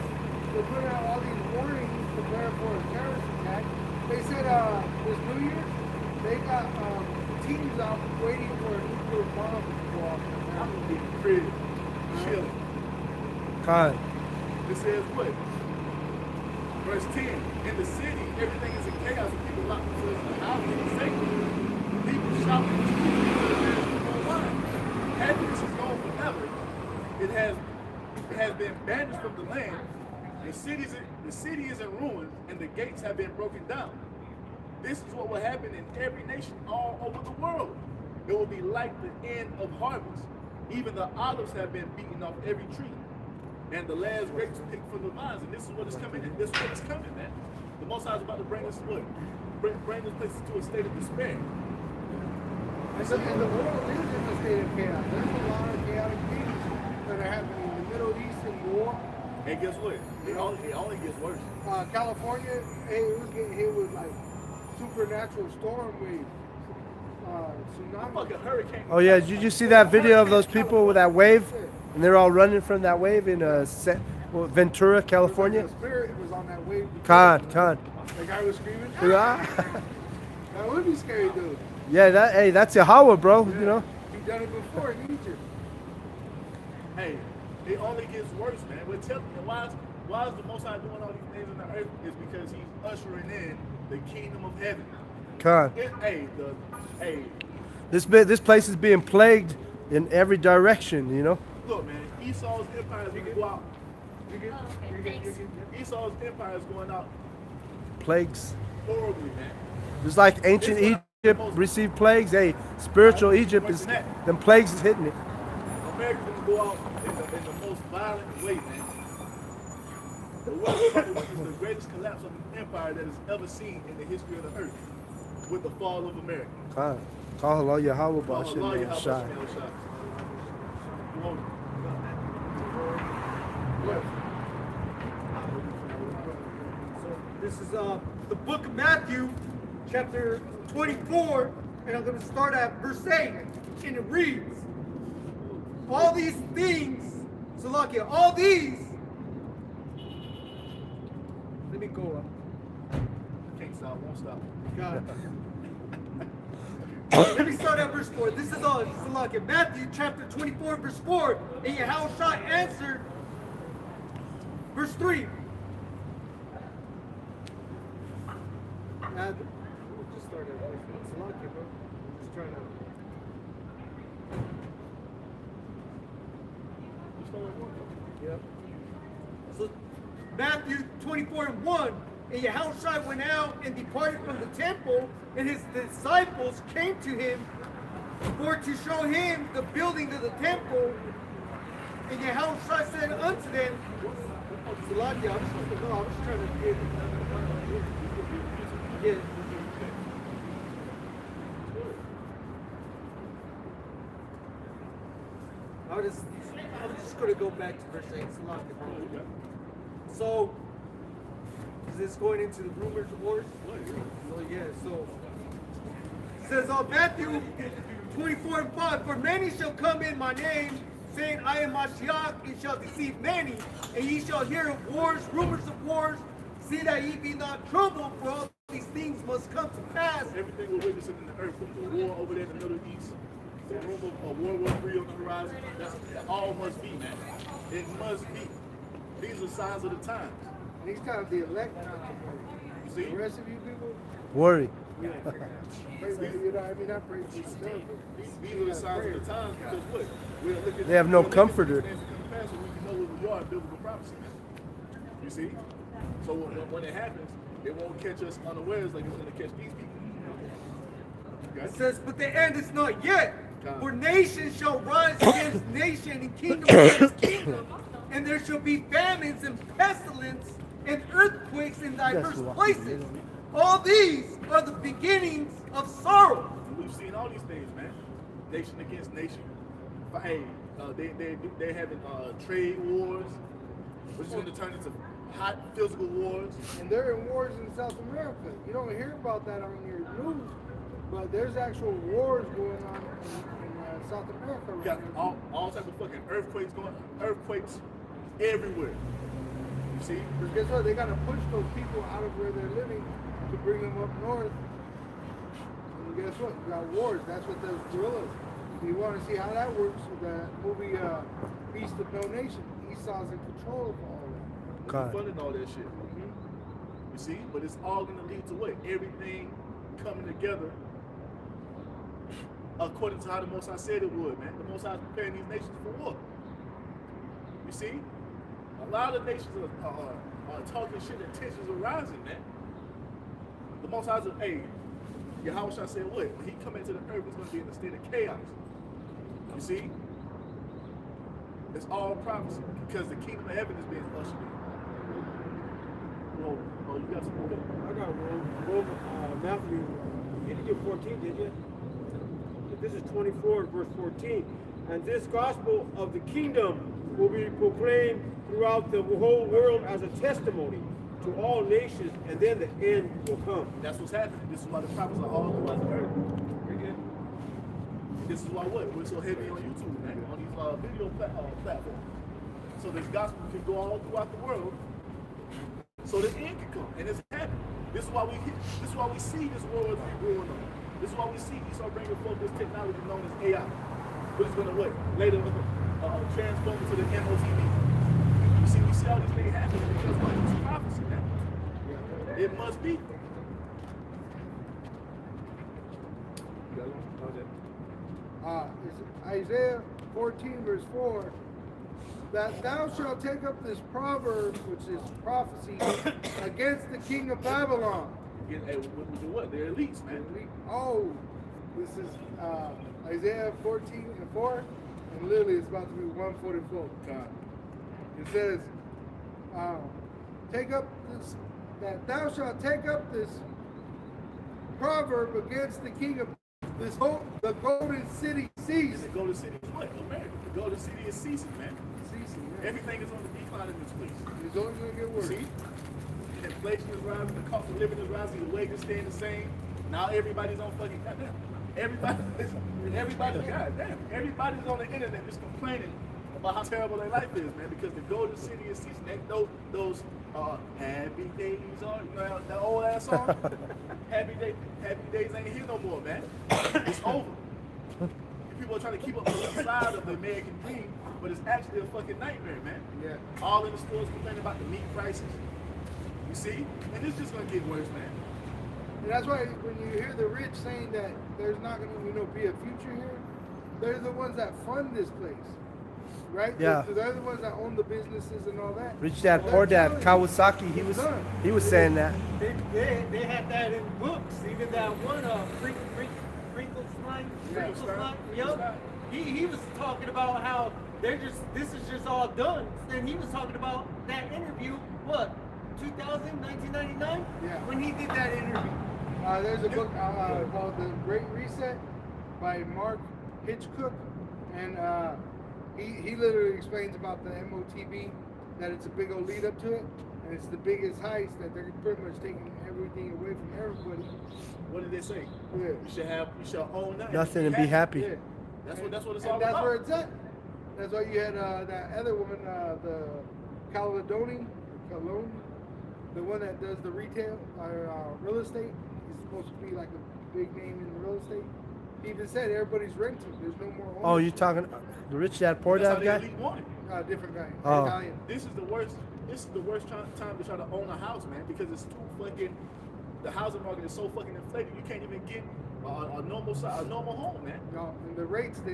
They're putting out all these warnings preparing for a terrorist attack. They said this New Year, they got teams out waiting for a nuclear bomb to go off. I'm gonna be crib, chilling. God. It says what? Verse 10. In the city, everything is in chaos, and people lock themselves in the houses for safety. People shouting and screaming for the national wine. Happiness is gone forever. It has been banished from the land. The city is in ruins, and the gates have been broken down. This is what will happen in every nation all over the world. It will be like the end of harvest. Even the olives have been beaten off every tree, and the last grapes picked from the vines. And this is what is coming. And this is what is coming, man. The Most High is about to bring us what? Bring this place into a state of despair. And the world is in a state of chaos. There's a lot of chaotic things that are happening. The Middle Eastern war. And guess what? It only gets worse. California, it was getting hit with like supernatural storm waves. Tsunami. Fucking hurricane. Oh, yeah. Did you see that video of those people with that wave? And they're all running from that wave in Ventura, California? The spirit was on that wave. God. The guy was screaming. Yeah. That would be scary, dude. Yeah, that's Yahweh, bro. Yeah. You know? He done it before in Egypt. Hey, it only gets worse, man. But why is the Most High doing all these things on the earth? Is because he's ushering in the kingdom of heaven. God. This place is being plagued in every direction, you know? Look, man, Esau's empire is going to go out. Thanks. Esau's empire is going out Plagues. horribly, man. Just like ancient Egypt received plagues, spiritual Egypt is, them plagues is hitting it. America's going to go out in the most violent way, man. The world is the greatest collapse of an empire that is ever seen in the history of the earth with the fall of America. God. Call Allah Yahweh Allah, Bashem Yahweh, and Shai. Shem, El Shai. You want it? This is the book of Matthew, chapter 24, and I'm going to start at verse 8, and it reads, all these things, Salakia, all these, let me go up. Can't stop, won't stop. God. Let me start at verse 4. This is all Salakia, Matthew chapter 24, verse 4, and Yahushua answered, verse 3. We'll just start at verse 4. Salakia, bro. Just trying to. Yep. So Matthew 24 and 1, and Yahushua went out and departed from the temple, and his disciples came to him for to show him the building of the temple. And Yahushua said unto them, Salakia, I'm supposed to know, I was trying to get I'm just going to go back to verse 8. So, is this going into the rumors of wars? So, yeah, so. It says on Matthew 24 and 5, for many shall come in my name, saying, I am Mashiach, and shall deceive many. And ye shall hear of wars, rumors of wars. See that ye be not troubled, for all these things must come to pass. Everything we're witnessing in the earth, the war over there in the Middle East, the rumor of World War III on the horizon, that all must be, man. It must be. These are signs of the times. These times the elect not to worry. You see? The rest of you people, Worry. pray, you know, I mean, I pray for you. These are the signs of the times because what? We're looking, They have no we're looking for comforter. the things to come to pass so we can know where we are in biblical prophecy. You see? So when it happens, it won't catch us unawares like it's going to catch these people. Okay? It says, but the end is not yet. For nation shall rise against nation and kingdom against kingdom, and there shall be famines and pestilence and earthquakes in diverse places. All these are the beginnings of sorrow. We've seen all these things, man. Nation against nation. Hey, they're having trade wars, which is going to turn into hot physical wars. And they're in wars in South America. You don't hear about that on your news, but there's actual wars going on in South America We got right now. all types of fucking earthquakes everywhere. You see? Because guess what? They got to push those people out of where they're living to bring them up north. And guess what? You got wars. That's what those guerrillas. You want to see how that works with the movie Beast of No Nation. Esau's in control of all that. God. Funding all that shit. You see? But it's all going to lead to what? Everything coming together according to how the Most High said it would, man. The Most High is preparing these nations for war. You see? A lot of nations are talking shit and tensions are rising, man. The Most High said, hey, Yahweh Shah said what? When he come into the earth, it's going to be in a state of chaos. You see? It's all prophecy because the kingdom of heaven is being ushered in. Oh, you got something? I got Matthew. You didn't get 14, did you? This is 24, verse 14. And this gospel of the kingdom will be proclaimed throughout the whole world as a testimony to all nations, and then the end will come. That's what's happening. This is why the prophets are all throughout the earth. This is why what? We're so heavy on YouTube, man, on these video platforms. So this gospel can go all throughout the world, so the end can come, and it's happening. This is why we see this war is going on. This is why we see Esau bringing forth this technology known as AI. But it's gonna what? Later transform into the MOTV. You see, we see all these things happening because what? It's prophecy, man. It must be. It's Isaiah 14, verse 4, that thou shalt take up this proverb, which is prophecy, against the king of Babylon. What? They're elites, man. Oh, this is Isaiah 14 and 4, and literally it's about to be 144. It says, take up this, that thou shalt take up this proverb against the king of this whole, the golden city ceased. The golden city is what? America. The golden city is ceasing, man. Ceasing, man. Everything is on the decline in this place. It's only going to get worse. See? Inflation is rising, the cost of living is rising, the wages staying the same. Now everybody's on fucking goddamn. Everybody's on the internet just complaining about how terrible their life is, man, because the golden city is ceasing. Those happy days are, you know that old ass song? happy days ain't here no more, man. It's over. People are trying to keep up the facade of the American dream, but it's actually a fucking nightmare, man. Yeah. All in the stores complaining about the meat prices. You see? And it's just gonna get worse, man. And that's why when you hear the rich saying that there's not going to be a future here, they're the ones that fund this place, right? Yeah. They're the ones that own the businesses and all that. Rich Dad, Poor Dad, Kawasaki, he was saying that. They had that in books. Even that one, Crinkle Slime, Young. He was talking about how this is just all done. And he was talking about that interview, what, 1999? Yeah. When he did that interview. There's a book called The Great Reset by Mark Hitchcock, and he literally explains about the MOTB, that it's a big old lead up to it, and it's the biggest heist that they're pretty much taking everything away from everybody. What did they say? Yeah. You shall own Nothing and be happy. Yeah. That's what it's all And about. that's where it's at. That's why you had that other woman, the Caledonian, the one that does the retail or real estate. He's supposed to be like a big name in real estate. He even said everybody's renting. There's no more ownership. Oh, you talking the rich dad, poor That's how dad the guy? elite want it. Different guy. Oh. Italian. This is the worst. This is the worst time to try to own a house, man, because it's too fucking. The housing market is so fucking inflated. You can't even get a normal home, man. No, and the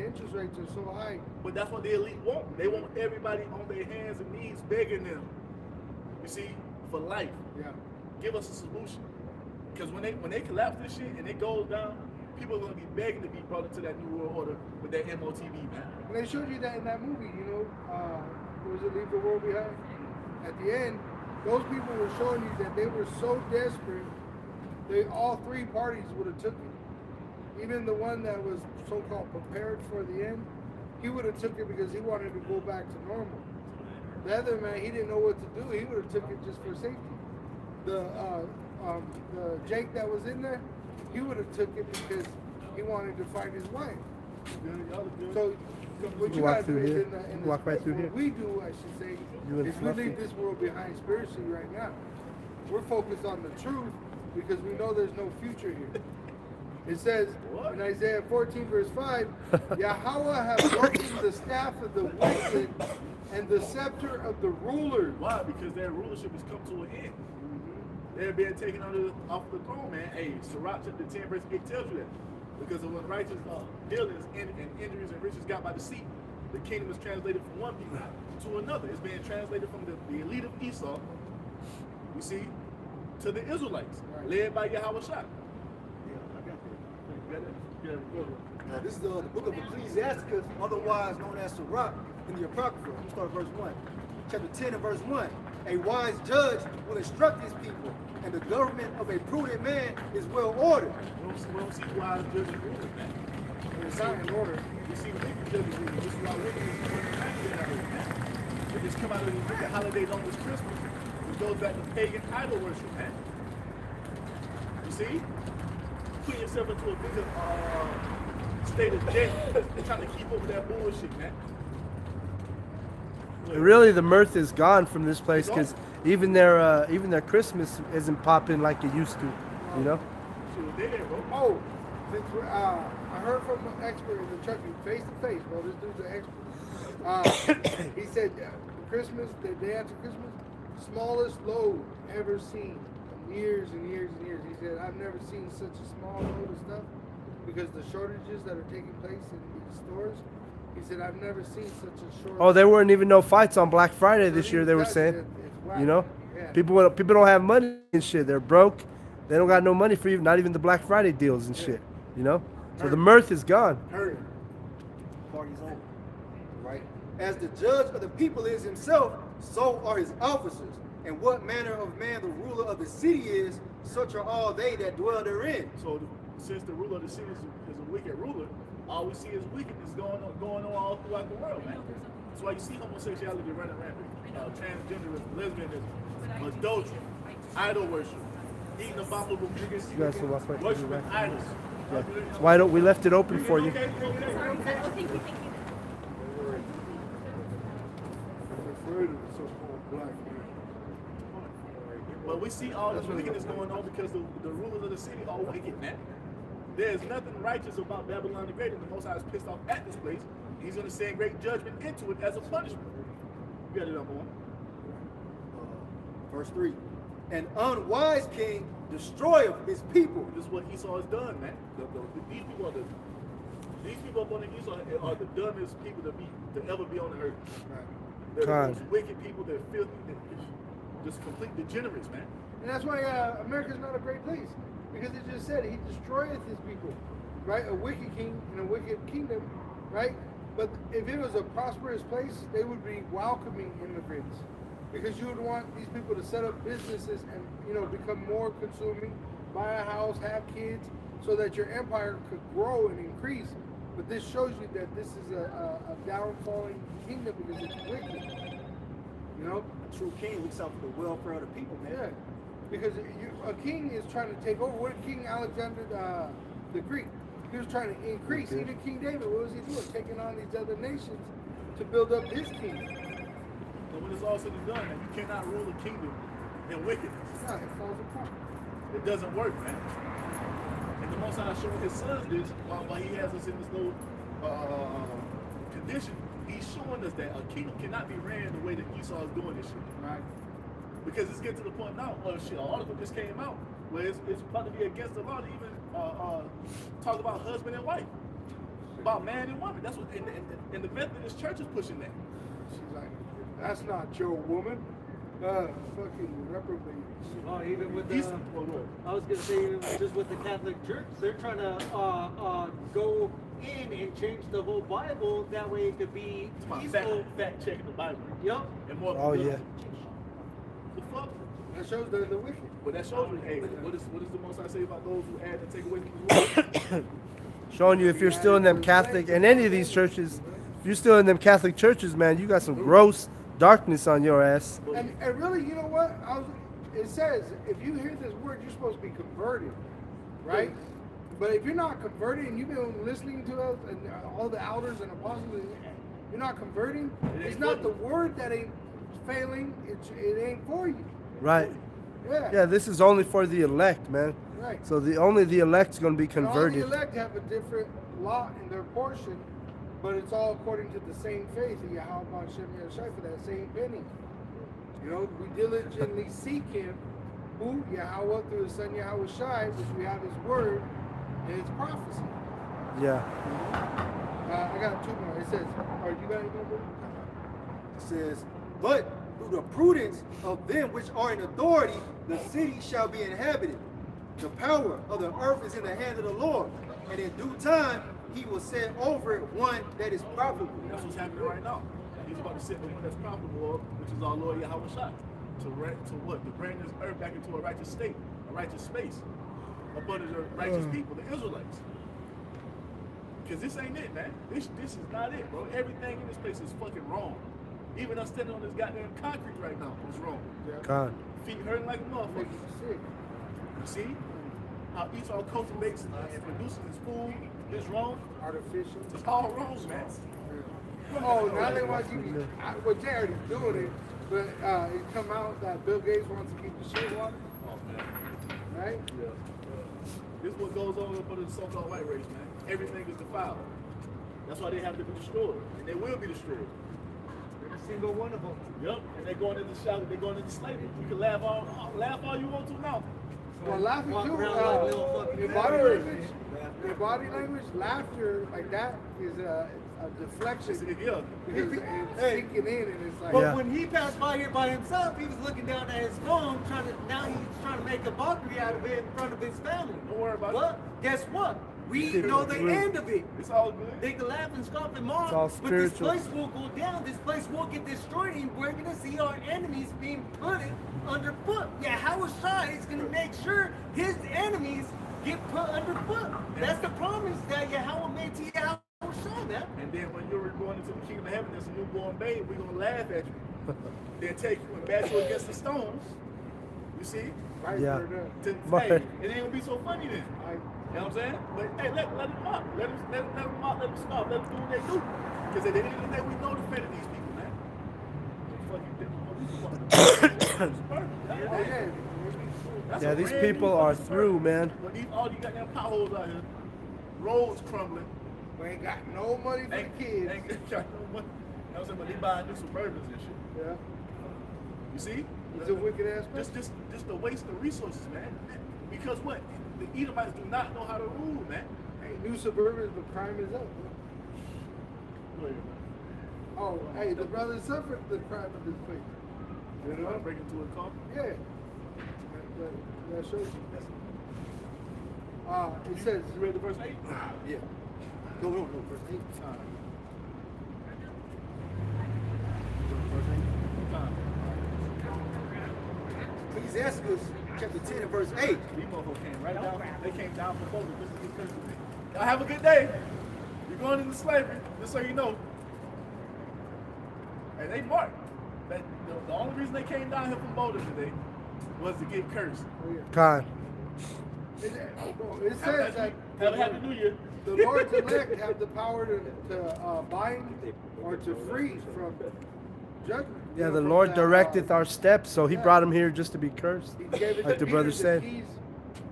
interest rates are so high. But that's what the elite want. They want everybody on their hands and knees begging them. You see, for life. Yeah. Give us a solution. Because when they collapse this shit and it goes down, people are gonna be begging to be brought into that new world order with that MOTV, man. And they showed you that in that movie, you know, was it Leave the World Behind? At the end, those people were showing you that they were so desperate, all three parties would have took it. Even the one that was so-called prepared for the end, he would have took it because he wanted to go back to normal. The other man, he didn't know what to do. He would have took it just for safety. The Jake that was in there, he would have took it because he wanted to find his wife. So what you walk guys through do here. is in the Walk right through what here. we do, I should say, You and is we Fluffy. leave this world behind spiritually right now. We're focused on the truth because we know there's no future here. It says in Isaiah 14 verse 5, Yahweh has broken the staff of the wicked and the scepter of the rulers. Why? Because their rulership has come to an end. They're being taken off the throne, man. Hey, Sirach chapter 10 verse 8 tells you that. Because of when righteous dealings and injuries and riches got by deceit, the kingdom is translated from one people to another. It's being translated from the elite of Esau, you see, to the Israelites, led by Yahweh Shai. Now, this is the book of Ecclesiasticus, otherwise known as Sirach, in the Apocrypha. Let's start verse 1. Chapter 10 and verse 1. A wise judge will instruct his people, and the government of a prudent man is well ordered. We don't see wise judges ruling that. It's not in order. We see wicked judges ruling. This is why wickedness is running back. They just come out of the wicked holiday known as Christmas, which goes back to pagan idol worship, man. You see? Put yourself into a bigger state of debt, trying to keep up with that bullshit, man. And really, the mirth is gone from this place because even their Christmas isn't popping like it used to, you know. Oh, I heard from an expert in the trucking, face to face, bro. This dude's an expert. He said Christmas, the day after Christmas, smallest load ever seen in years and years and years. He said, I've never seen such a small load of stuff because the shortages that are taking place in these stores. He said, I've never seen such a short. Oh, there weren't even no fights on Black Friday this year. They were saying, you know, people don't have money and shit. They're broke. They don't got no money for not even the Black Friday deals and shit. You know, so the mirth is gone. Party's over, right? As the judge of the people is himself, so are his officers. And what manner of man the ruler of the city is, such are all they that dwell therein. So since the ruler of the city is a wicked ruler, all we see is wickedness going on all throughout the world, man. That's why you see homosexuality running rampant, transgenderism, lesbianism, adultery, idol worship, eating abominable meats, You guys can walk right through worshiping that. idols. Yeah. Why don't we left it open for you? Sorry, Kyle. Thank you. But we see all this wickedness going on because the rulers of the city are wicked, man. There's nothing righteous about Babylon the Great, and the Most High is pissed off at this place. He's going to send great judgment into it as a punishment. You got it up on. Verse 3. An unwise king destroyeth his people. This is what Esau has done, man. These people up on the Esau are the dumbest people to ever be on the earth. They're the most wicked people. They're filthy. They're just complete degenerates, man. And that's why America's not a great place. Because it just said he destroyeth his people, right? A wicked king in a wicked kingdom, right? But if it was a prosperous place, they would be welcoming immigrants. Because you would want these people to set up businesses and, you know, become more consuming, buy a house, have kids, so that your empire could grow and increase. But this shows you that this is a downfalling kingdom because it's wicked. You know? A true king looks out for the welfare of the people, man. Yeah. Because a king is trying to take over. What did King Alexander the Greek? He was trying to increase. Okay. Even King David, what was he doing? Taking on these other nations to build up his kingdom. And when it's all said and done, man, you cannot rule a kingdom and wickedness. Yeah, it falls apart. It doesn't work, man. And the Most High is showing his sons this while he has us in this little condition. He's showing us that a kingdom cannot be ran the way that Esau is doing this shit. Right. Because it's getting to the point now, shit, an article just came out where it's about to be against the law to even talk about husband and wife, about man and woman. That's what, and the Methodist church is pushing that. She's like, that's not your woman. Fucking reprobate. Oh, even with He's- the, I was gonna say, even just with the Catholic Church, they're trying to go in and change the whole Bible. That way it could be It's my peaceful. fact checking the Bible. Yep. And more. Oh, yeah. The fuck? That shows they're the wicked. But that shows you, hey, what is the Most I say about those who add and take away from his word? Showing you if you're still in them Catholic and any of these churches, if you're still in them Catholic churches, man, you got some gross darkness on your ass. And really, you know what? It says if you hear this word, you're supposed to be converted, right? But if you're not converted and you've been listening to us and all the elders and apostles, you're not converting. It's not the word that ain't failing. It ain't for you. Right. Yeah. Yeah, this is only for the elect, man. Right. So only the elect's going to be And all converted. the elect have a different lot in their portion, but it's all according to the same faith. How about Shem Yahshai for that same penny? You know, we diligently seek Him, who Yahweh through His Son Yahweh Shai, which we have His word and His prophecy. Yeah. I got two more. It says, "Are you got any number?" It says, but through the prudence of them which are in authority, the city shall be inhabited. The power of the earth is in the hand of the Lord, and in due time he will set over it one that is profitable. That's what's happening right now. He's about to set the one that's profitable, which is our Lord Yahweh Shai. To what? To bring this earth back into a righteous state, a righteous space, up under the righteous people, the Israelites. Because this ain't it, man. This is not it, bro. Everything in this place is fucking wrong. Even us standing on this goddamn concrete right now is wrong. God. Feet hurting like a Make motherfucker. you sick. You see? How Esau cultivates and produces his food is wrong. Artificial. It's all wrong, man. Oh, now they want you. Well, they already doing it, but it come out that Bill Gates wants to keep the shit water, Oh, man. right? Yeah. This is what goes on up under the so-called white race, man. Everything is defiled. That's why they have to be destroyed. And they will be destroyed. Every single one of them. Yep. And they're going into shadow, they're going into slavery. You can laugh all you want to now. Well, laughing Walk too. around like little fucking Your body terrorists. language, your body language, laughter like that is a deflection. Yeah. Because it's sinking in, and it's like, But Yeah. when he passed by here by himself, he was looking down at his phone, now he's trying to make a mockery out of it in front of his family. Don't worry about Well, guess what? We know the end of it. it. It's all good. They can laugh and scoff and It's all mock, but this spiritual. place will go down. This place will get destroyed, and we're gonna see our enemies being put underfoot. Yeah, Howard Shai is gonna make sure his enemies get put underfoot. That's the promise that Yahweh made to Yahweh Shai, man. And then when you're born into the kingdom of heaven as a newborn babe, we're gonna laugh at you. Then take you and bash you against the stones. You see? right Yeah. there. But- Hey, it ain't gonna be so funny then. Like, You know what I'm saying? But hey, let them mock. Let them mock, let them scoff, let them do what they do. Because at the end of the day, we know the fate of these people, man. oh yeah. That's Yeah, a these brand people new are fucking through, spurt. man. But these all you goddamn potholes out here, roads crumbling. We ain't got no money for the kids. Ain't got no money. You know what I'm saying? But they buying new Suburbans and shit. Yeah. You see? It's a wicked ass place. Just the waste of resources, man. Because what? The Edomites do not know how to rule, man. Hey, new suburbans, but crime is up. Go ahead, man. Oh, hey, the brothers suffered the crime of this place. You know, break into a car. Yeah. That shows you. It says, You read the verse 8? Yeah. No, verse 8. Ecclesiastes chapter 10 and verse 8. These motherfuckers came right down. They came down before me. This is the curse of me. Y'all have a good day. You're going into slavery, just so you know. And they marked that the only reason they came down here from Boulder today was to get cursed. God. it says that Have a happy New Year. the Lord's elect have the power to bind or to free from judgment. Yeah, know, the from Lord that, directeth our steps, so he yeah. brought him here just to be cursed. He gave it Like to the brother Peter said. the keys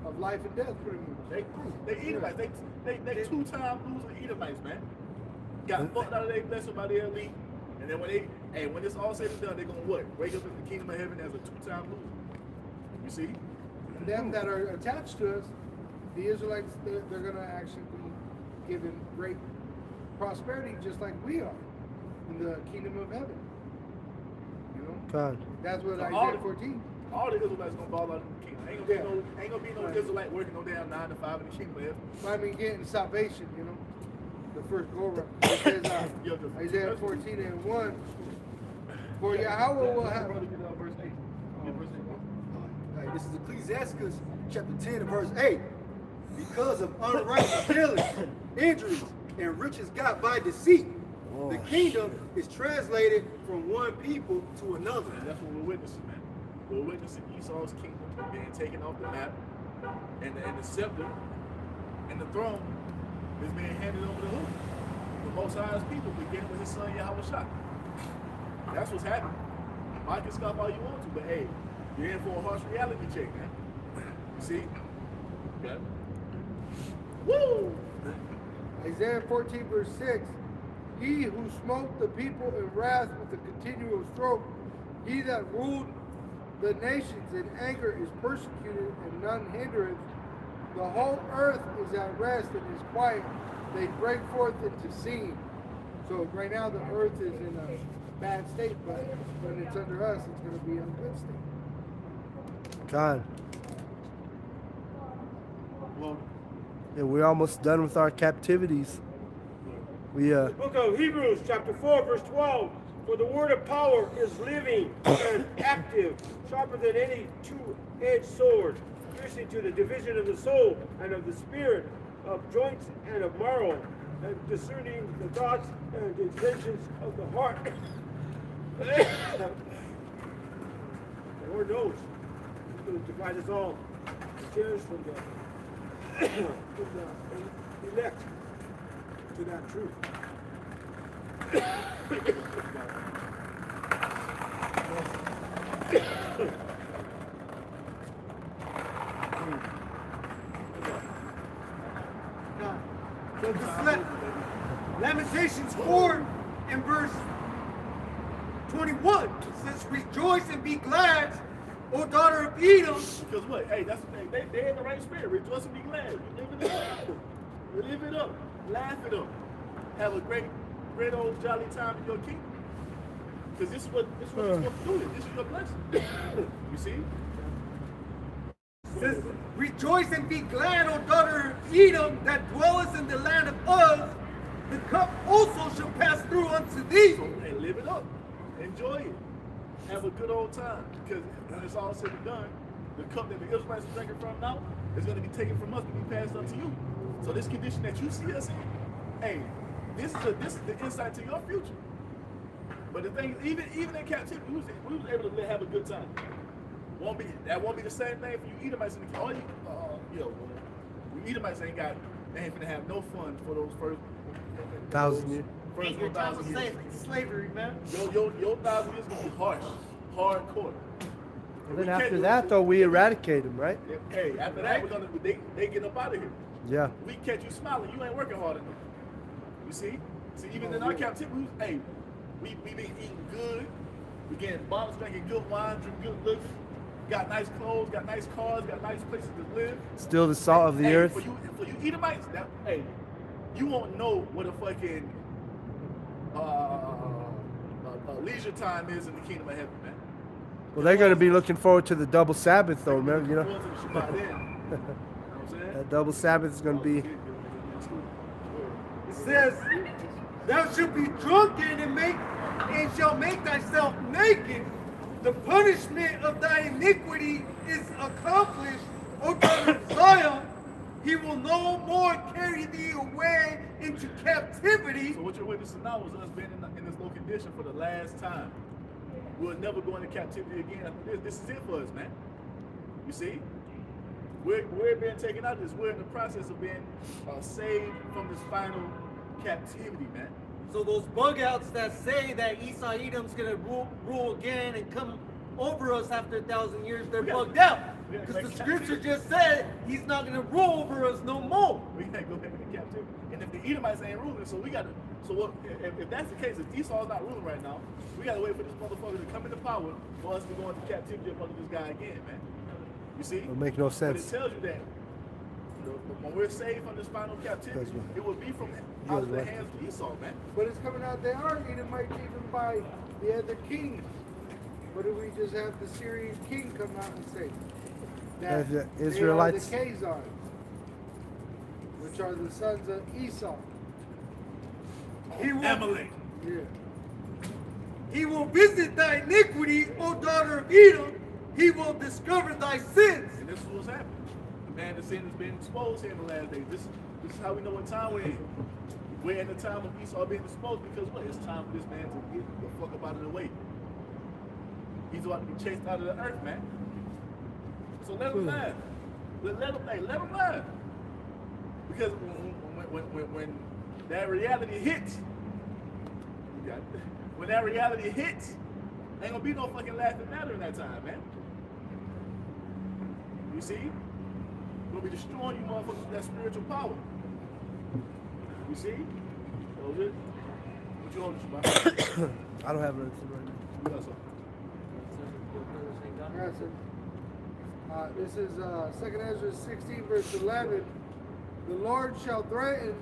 of life and death, pretty much. They Edomites. They two-time loser Edomites, man. Got fucked out of their blessing by their elite. And then when it's all said and done, they're gonna what? Wake up in the kingdom of heaven as a two-time loser. You see? And them that are attached to us, the Israelites, they're going to actually be given great prosperity just like we are in the kingdom of heaven. You know? God. That's what So Isaiah 14. All the Israelites gonna fall out in the kingdom. Ain't gonna be no Israelite working no damn 9 to 5 in the kingdom of heaven. I mean, getting salvation, you know? The first go around. It says Isaiah 14 and 1. For Yahweh will have. Verse 8. Verse 8. All right, this is Ecclesiastes chapter 10 and verse 8. Because of unrighteous dealings, injuries, and riches got by deceit, the kingdom is translated from one people to another. And that's what we're witnessing, man. We're witnessing Esau's kingdom being taken off the map, and the scepter and the throne is being handed over to who? The Most High's people, beginning with his son Yahweh. That's what's happening. I can scoff all you want to, but hey, you're in for a harsh reality check, man. You see? Yeah. Woo! Isaiah 14 verse 6. He who smote the people in wrath with a continual stroke, he that ruled the nations in anger is persecuted and none hindereth. The whole earth is at rest and is quiet. They break forth into singing. So right now the earth is in a bad state, but when it's under us, it's going to be in a good state. God. Well, Yeah, we're almost done with our captivities. We The book of Hebrews, chapter 4, verse 12. For the word of power is living and active, sharper than any two-edged sword, piercing to the division of the soul and of the spirit, of joints and of marrow, and discerning the thoughts and the intentions of the heart. The Lord knows He's going to divide us all, the cares from the elect to that truth. So this is Lamentations 4 and verse 21. It says, rejoice and be glad, O daughter of Edom. because what? Hey, that's the thing. They in the right spirit. Rejoice and be glad. You live it up. Live it up. Laugh it up. Have a great old jolly time in your kingdom. Because this is what you're supposed to do. This is your blessing. You see? It says, rejoice and be glad, O daughter of Edom, that dwelleth in the land of Uz. The cup also shall pass through unto thee. So, hey, live it up. Enjoy it. Have a good old time. Because when it's all said and done, the cup that the Israelites are drinking from now is going to be taken from us to be passed on to you. So this condition that you see us in, hey, this is the insight to your future. But the thing is, even in captivity, we was able to have a good time. That won't be the same thing for you Edomites in the all we Edomites ain't finna have no fun for those first 1,000 years. First Your time 1,000 of years. slavery, man. Your 1,000 years gonna be harsh, hardcore. And then after that, though, we eradicate them, right? Hey, after that, they get up out of here. Yeah. We catch you smiling, you ain't working hard enough. You see? See, even in our captivity, we been eating good. We getting bottles, drinking good wine, drinking good liquor. Got nice clothes, got nice cars, got nice places to live. Still the salt of the earth. For you Edomites, you won't know what a fucking leisure time is in the kingdom of heaven, man. Well, they're going to be looking forward to the double Sabbath, though, remember, you know? Forward to the Shabbat then. You know what I'm saying? That double Sabbath is going to be... It says, thou shalt be drunken and shall make thyself naked. The punishment of thy iniquity is accomplished, O daughter of Zion. He will no more carry thee away into captivity. So what you're witnessing now is us being in this low condition for the last time. We'll never go into captivity again after this. This is it for us, man. You see? We're being taken out of this. We're in the process of being saved from this final captivity, man. So those bug outs that say that Esau Edom's gonna rule again and come over us after 1,000 years, they're bugged out. Because the scripture just said he's not gonna rule over us no more. We gotta go back into captivity. And if the Edomites ain't ruling, so we gotta. So what? If that's the case, if Esau's not ruling right now, we gotta wait for this motherfucker to come into power for us to go into captivity up under this guy again, man. You see? It'll make no But sense. it tells you that when we're saved from this final captivity, it will be from out of the hands of Esau, man. But it's coming out, they are Edomites even by the other kings. What do we just have the Syrian king come out and say? As the they Israelites. are the Khazars, which are the sons of Esau. Amalek. Yeah. He will visit thy iniquity, O daughter of Edom. He will discover thy sins. And this is what's happening. The man, the sin has been exposed here in the last days. This is how we know what time we're in. We're in the time of Esau being exposed because what? It's time for this man to get the fuck up out of the way. He's about to be chased out of the earth, man. So let him learn. Let him learn. Because when that reality hits, ain't gonna be no fucking laughing matter in that time, man. You see? We're gonna be destroying you motherfuckers with that spiritual power. You see? Hold it. What you holding, Shabbat? I don't have anything right now. You got something? Yes, sir. This is 2 Ezra 16, verse 11. The Lord shall threaten,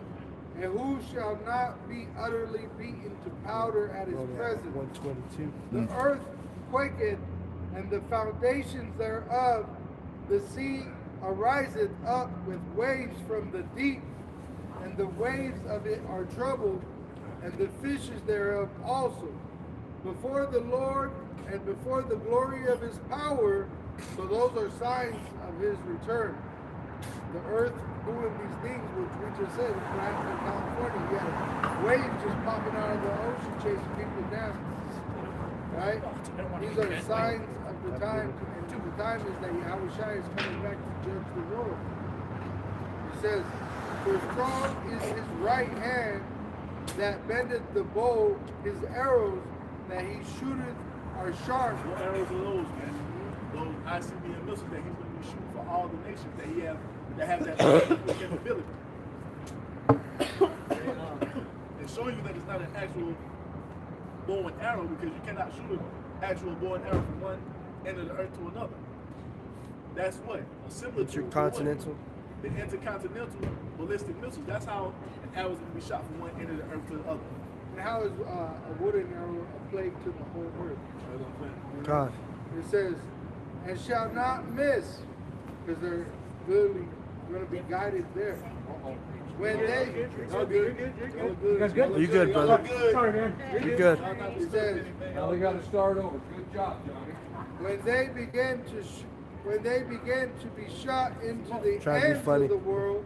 and who shall not be utterly beaten to powder at his presence? 122. The earth quaketh, and the foundations thereof, the sea ariseth up with waves from the deep, and the waves of it are troubled, and the fishes thereof also. Before the Lord and before the glory of his power, so those are signs of his return. The earth doing these things, which we just said, what happened in California, you had waves just popping out of the ocean chasing people down. Right? These are signs of the time, and the time is that Yahushua is coming back to judge the world. He says, for strong is his right hand that bendeth the bow, his arrows that he shooteth are sharp. What arrows are those, man? Those ICBM missiles that he's going to be shooting for all the nations that he have that have that capability. And showing you that it's not an actual bow and arrow because you cannot shoot an actual bow and arrow from one end of the earth to another. That's what? A similar tool for what? Intercontinental. The intercontinental ballistic missiles. That's how an arrow is going to be shot from one end of the earth to the other. And how is a wooden arrow a plague to the whole earth? God. It says, and shall not miss, because they're literally going to be guided there. When they, You good, brother? Sorry, man. You good? it says, Now we got to start over. Good job, Johnny. when they begin to be shot into the Trying to be ends funny. of the world,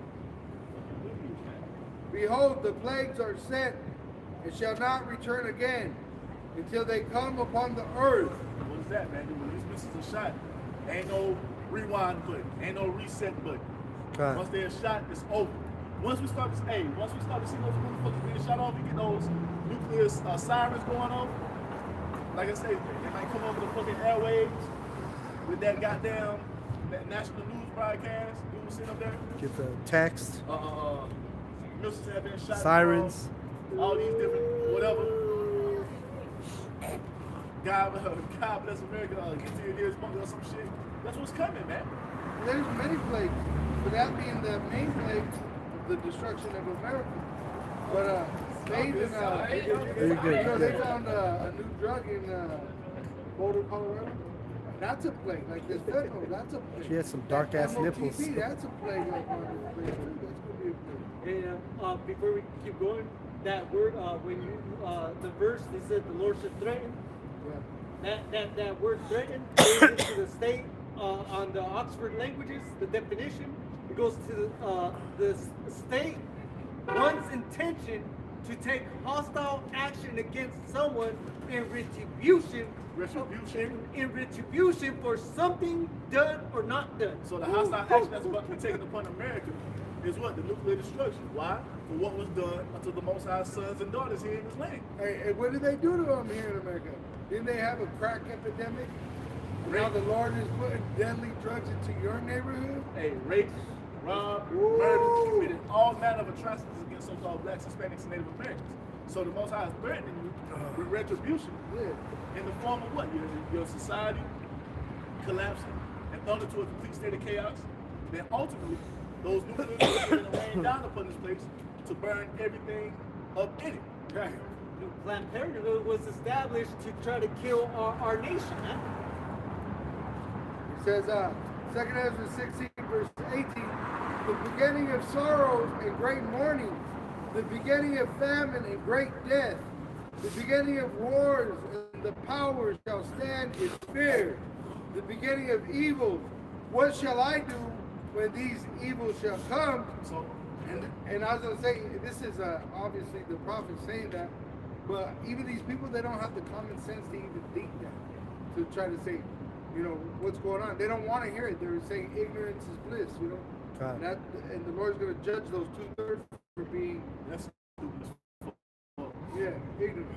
behold, the plagues are sent, and shall not return again, until they come upon the earth. What is that, man? When these missiles are shot, ain't no rewind button, ain't no reset button. God. Once they're shot, it's over. Once we start to see those motherfuckers being shot off, we get those nuclear sirens going off. Like I say, they might come over the fucking airwaves with that goddamn national news broadcast. You know, sitting up there. Get the text. Missiles have been shot. Sirens. All these different whatever. God bless America. Get to your nearest bunker or some shit. That's what's coming, man. There's many plagues, but that being the main plague of the destruction of America. But they even, they found a new drug in Boulder, Colorado. That's a plague. Like this fentanyl, that's a plague. She had some dark ass MOTP, nipples. That's a plague. Like one of the plagues. That's gonna be a plague. And before we keep going, that word, when you, the verse, they said the Lord should threaten. That word threaten goes into the state on the Oxford languages, the definition. It goes to the state, one's intention to take hostile action against someone in retribution. In retribution for something done or not done. So the hostile action that's about to be taken upon America is what? The nuclear destruction. Why? for what was done unto the Most High's sons and daughters here in this land. Hey, what did they do to them here in America? Didn't they have a crack epidemic? Now the Lord is putting deadly drugs into your neighborhood? Hey, raped, robbed, murdered, committed all manner of atrocities against so-called blacks, Hispanics, and Native Americans. So the Most High is threatening you with retribution in the form of what? Your society collapsing and thrown into a complete state of chaos. Then ultimately, those nuclear missiles are going to rain down upon this place to burn everything up in it. Right. Planned Parenthood was established to try to kill our nation, man. It says, 2nd Ezra 16, verse 18, the beginning of sorrows and great mourning, the beginning of famine and great death, the beginning of wars, and the powers shall stand in fear, the beginning of evils. What shall I do when these evils shall come? So, And I was going to say, this is obviously the prophet saying that, but even these people, they don't have the common sense to even think that, to try to say, you know, what's going on. They don't want to hear it. They're saying ignorance is bliss, you know. God. And the Lord's going to judge those 2/3 for being, that's ignorant.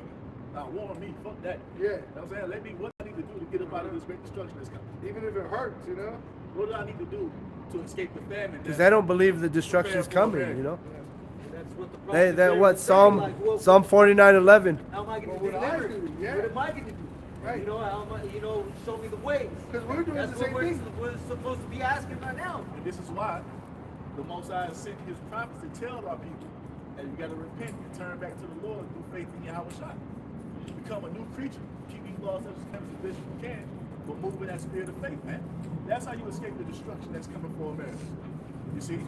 now warn me, fuck that. Yeah. You know what I'm saying? Let me, what do I need to do to get up out of this great destruction that's coming? Even if it hurts, you know. What do I need to do to escape the famine? Because they don't believe the destruction is coming, you know. That's what the They, prophet that said. what He's Psalm saying, like, well, Psalm 49:11. How am I going to What would I deliver? do? Yeah. What am I going to do? Right. You know, how am I, you know, show me the ways. Because we're doing That's the what same we're, thing. we're supposed to be asking right now. And this is why the Most High sent his prophets to tell our people that you got to repent and turn back to the Lord through faith in Yahweh Shai. Become a new creature. Keep these laws such as best you can, but move with that spirit of faith, man. That's how you escape the destruction that's coming for America. You see?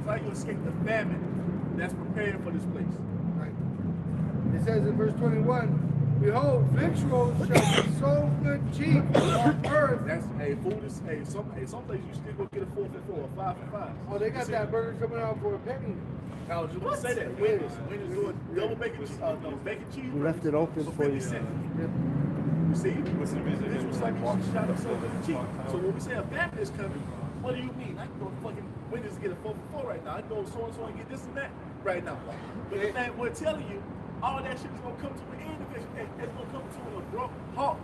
That's how you escape the famine that's preparing for this place. Right. It says in verse 21, behold, victuals shall be sold good cheap on earth. That's food is some places you still go get a 4 for 4, a 5 for 5. Oh, they got that burger coming out for a penny. I was just gonna say that. Wendy's doing double bacon, bacon cheese. We left it open for you. 50 cents. You see? This was like you shot up something cheap. So when we say a famine is coming, what do you mean? I can go to fucking Wendy's to get a 4 for 4 right now. I can go so and so and get this and that right now. But the thing we're telling you, all that shit is gonna come to an end. It's gonna come to an abrupt halt.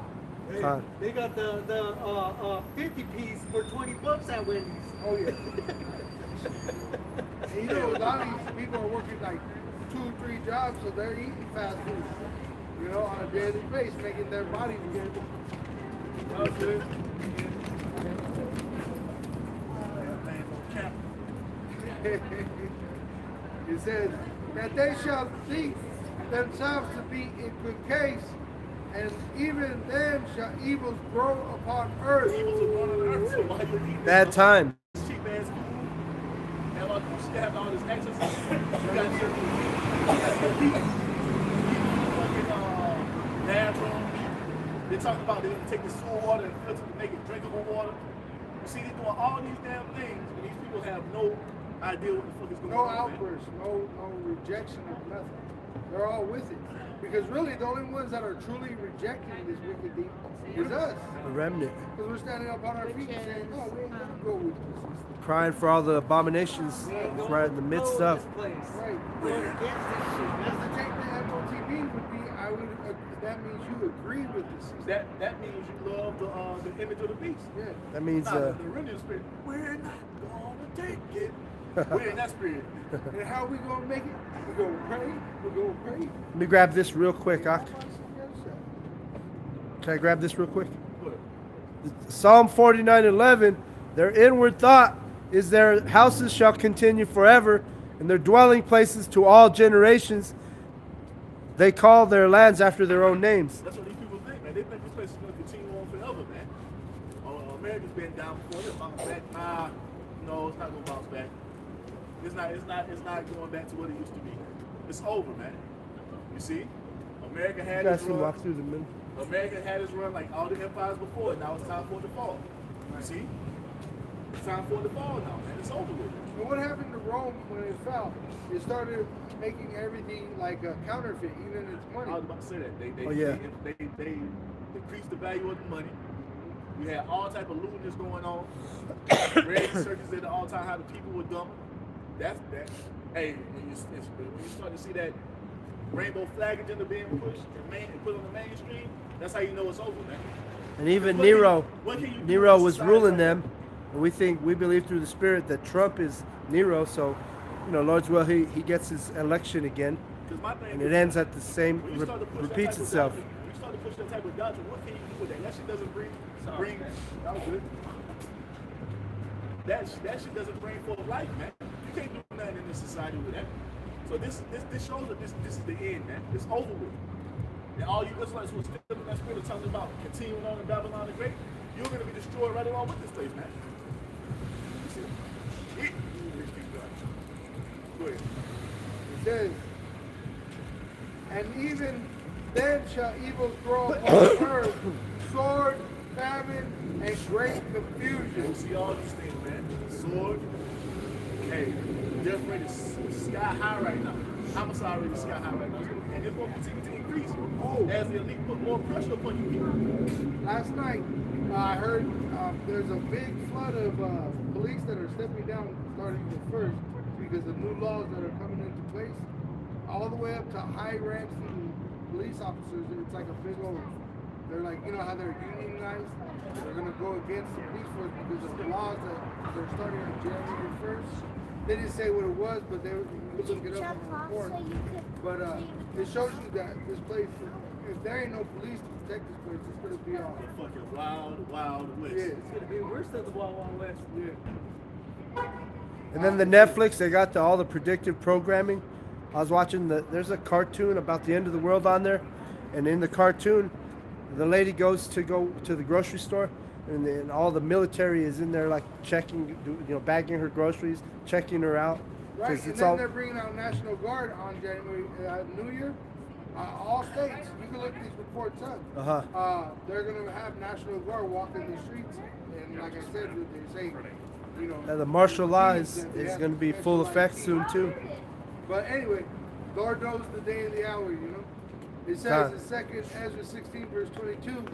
Hey, they got the 50 piece for $20 at Wendy's. Oh, yeah. And you know, a lot of these people are working like 2 or 3 jobs, so they're eating fast food, you know, on a daily basis, making their bodies get Okay. It says that they shall think themselves to be in good case, and even then shall evils grow upon earth. Evils are growing on earth, so why you eat Bad time. cheap ass food? Have all, you still have all this access. You got your fucking bathroom. They talk about they're gonna take the sewer water and filter to make it drinkable water. You see, they're doing all these damn things, and these people have no idea what the fuck is going No on. outburst, no rejection of nothing. They're all with it. Because really, the only ones that are truly rejecting this wicked deed is us. A remnant. Because we're standing up on our feet and saying, no, we ain't gonna go with this. Crying for all the abominations right in the midst of. Right. Going against this shit, That's man. the take the MOTB would be, that means you agree with this. That means you love the image of the beast. Yeah. That means The renewed spirit. We're not gonna take it. We're in that spirit. And how we gonna make it? We gonna pray? We gonna pray? let me grab this real quick, Ak. Can I grab this real quick? Psalm 49:11. Their inward thought is their houses shall continue forever, and their dwelling places to all generations. They call their lands after their own names. That's what these people think, man. They think this place is going to continue on forever, man. America's been down before. They'll bounce back. Nah, no, it's not going to bounce back. It's not going back to what it used to be. It's over, man. You see? America had You guys its can run. walk through the middle. America had its run like all the empires before. Now it's time for it to fall. You see? It's time for it to fall now, man. It's over with. And what happened to Rome when it fell? It started making everything like a counterfeit, even its money. I was about to say that. They increased the value of the money. We had all type of lewdness going on. Raising circus at the all time how the people were dumb. That's Hey, when you start to see that rainbow flag agenda being pushed and put on the mainstream, that's how you know it's over, man. And even What Nero, can you do Nero in was society ruling right them. now? And we believe through the Spirit that Trump is Nero. So, Lord's will, he gets his election again. 'Cause my thing And is, it ends at the same, when you start to push that repeats type of itself. doctrine, when you start to push that type of doctrine, what can you do with that? That shit doesn't bring that was good. That shit doesn't bring forth life, man. You can't do nothing in this society with that. So this shows that this is the end, man. It's over with. And all you Israelites who are still in that spirit of talking about continuing on in Babylon the Great, you're gonna be destroyed right along with this place, man. You see? Go ahead. It says, and even then shall evil grow upon the earth, sword, famine, and great You confusion. see all these things, man. Sword. Hey, the death rate is sky high right now. Homicide rate is sky high right now. And it's going to continue to increase as the elite put more pressure upon you people. Last night, I heard there's a big flood of police that are stepping down starting the first because of new laws that are coming into place. All the way up to high-ranking police officers, it's like a big old. They're like, how they're unionized. They're gonna go against the police force because of the laws that they're starting on January 1st. They didn't say what it was, but you could look it up on the report. But it shows you that this place, if there ain't no police to protect this place, it's gonna be all. The fucking wild, wild west. Yeah. It's gonna be worse than the Wild Wild West. Yeah. And then the Netflix, they got all the predictive programming. I was watching there's a cartoon about the end of the world on there. And in the cartoon, the lady goes to the grocery store, and then all the military is in there, like checking, bagging her groceries, checking her out. Right, 'Cause and it's then all, they're bringing out National Guard on January New Year. All states, you can look these reports up. They're gonna have National Guard walking the streets, and like I said, they say, the martial law teams is that they have going to be specialized full effect teams. soon too. But anyway, Lord knows the day and the hour, It says in 2 Ezra 16, verse 22,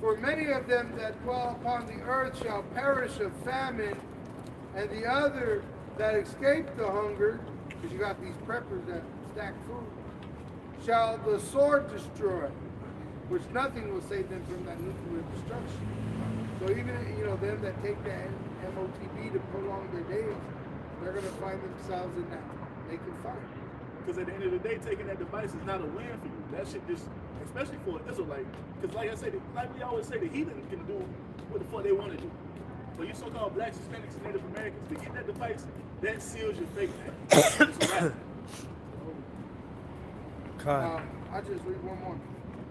for many of them that dwell upon the earth shall perish of famine, and the other that escape the hunger, because you got these preppers that stack food, shall the sword destroy, which nothing will save them from that nuclear destruction. So even, them that take that MOTB to prolong their days, they're going to find themselves in that naked fire. Because at the end of the day, taking that device is not a win for you. That shit just, especially for an Israelite, because like I say, like we always say, the heathen can do what the fuck they want to do. But you so-called blacks, Hispanics, and Native Americans, to get that device, that seals your fate, man. It's a wrap. I'll just read one more.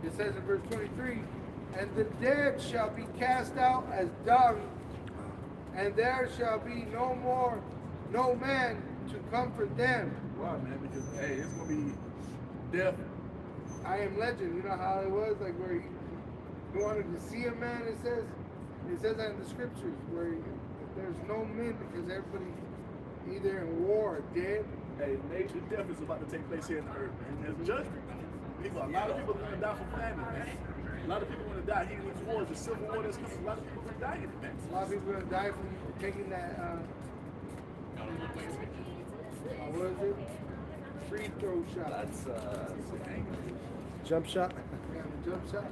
It says in verse 23, and the dead shall be cast out as dung, and there shall be no man to comfort them. Wow, man, because, hey, it's going to be death. I am legend. You know how it was, like where you wanted to see a man, it says that in the scriptures, where there's no men because everybody either in war or dead. Hey, major death is about to take place here in the earth, man. There's judgment. A lot of people are going to die from famine, man. A lot of people are going to die here in these wars. The civil war that's coming, a lot of people are going to die in it, man. A lot of people are gonna die from taking that what is it? Free throw shot. That's Jump shot. Yeah, the jump shot.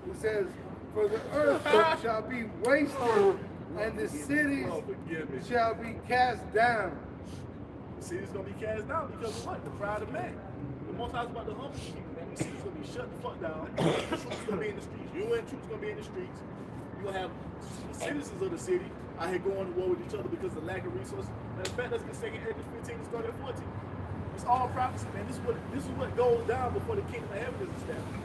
It says, for the earth shall be wasted, and the cities shall be cast down. The city's going to be cast down because of what? The pride of man. The Most High's about to humble people, man. The city's going to be shut the fuck down. Troops going to be in the streets. UN troops going to be in the streets. You're going to have citizens of the city out here going to war with each other because of the lack of resources. Matter of fact, let's get 2 Ezra 15 and start at 14. It's all prophecy, man. This is what goes down before the kingdom of heaven is established.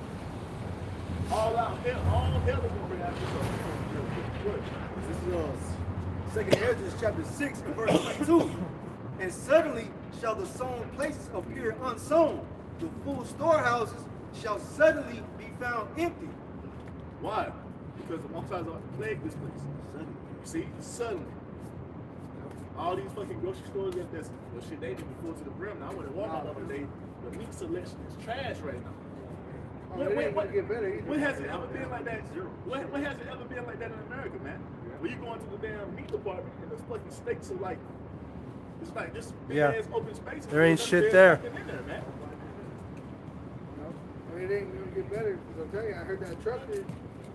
All out hell, all hell is going to bring out this stuff. This is 2 Ezra chapter 6 and verse 22. And suddenly shall the sown places appear unsown. The full storehouses shall suddenly be found empty. Why? Because the Most High's about to plague this place. Suddenly. See? Suddenly. All these fucking grocery stores that's well, shit, they didn't full to the brim. Now I went to Walmart the other day. The meat selection is trash right now. When has it ever been like that? When has it ever been like that in America, man? When you go into the damn meat department and the fucking steaks are like It's like this big Yeah. ass open space. There ain't There's shit there. nothing in there, man. No, I mean, it ain't gonna get better. Because I'll tell you, I heard that trucker,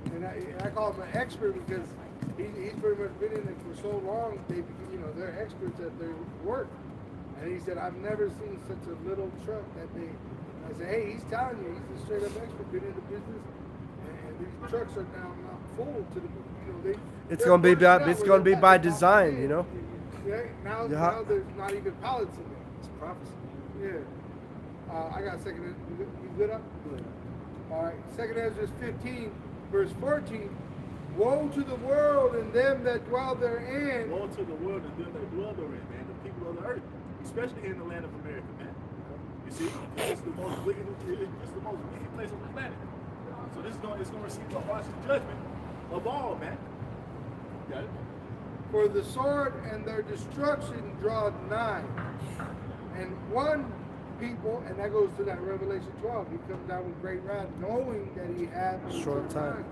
and I call him an expert because he's pretty much been in it for so long. They're experts at their work. And he said, I've never seen such a little truck that they. I said, hey, he's telling you, he's a straight up expert, been in the business, and these trucks are now not full to the. It's gonna be by design, you know. Yeah. Now there's not even pallets in there. It's prophecy. Yeah. I got second. You good up? Good. All right. Second Ezra 15, verse 14. Woe to the world and them that dwell therein. Woe to the world and them that dwell therein, man. The people of the earth, especially here in the land of America, man. You see, it's the most wicked. It's the most wicked place on the planet. So it's gonna receive the harshest judgment of all, man. Got it? For the sword and their destruction draw nigh. And one people, and that goes to that Revelation 12, he comes down with great wrath, knowing that he had a Short time.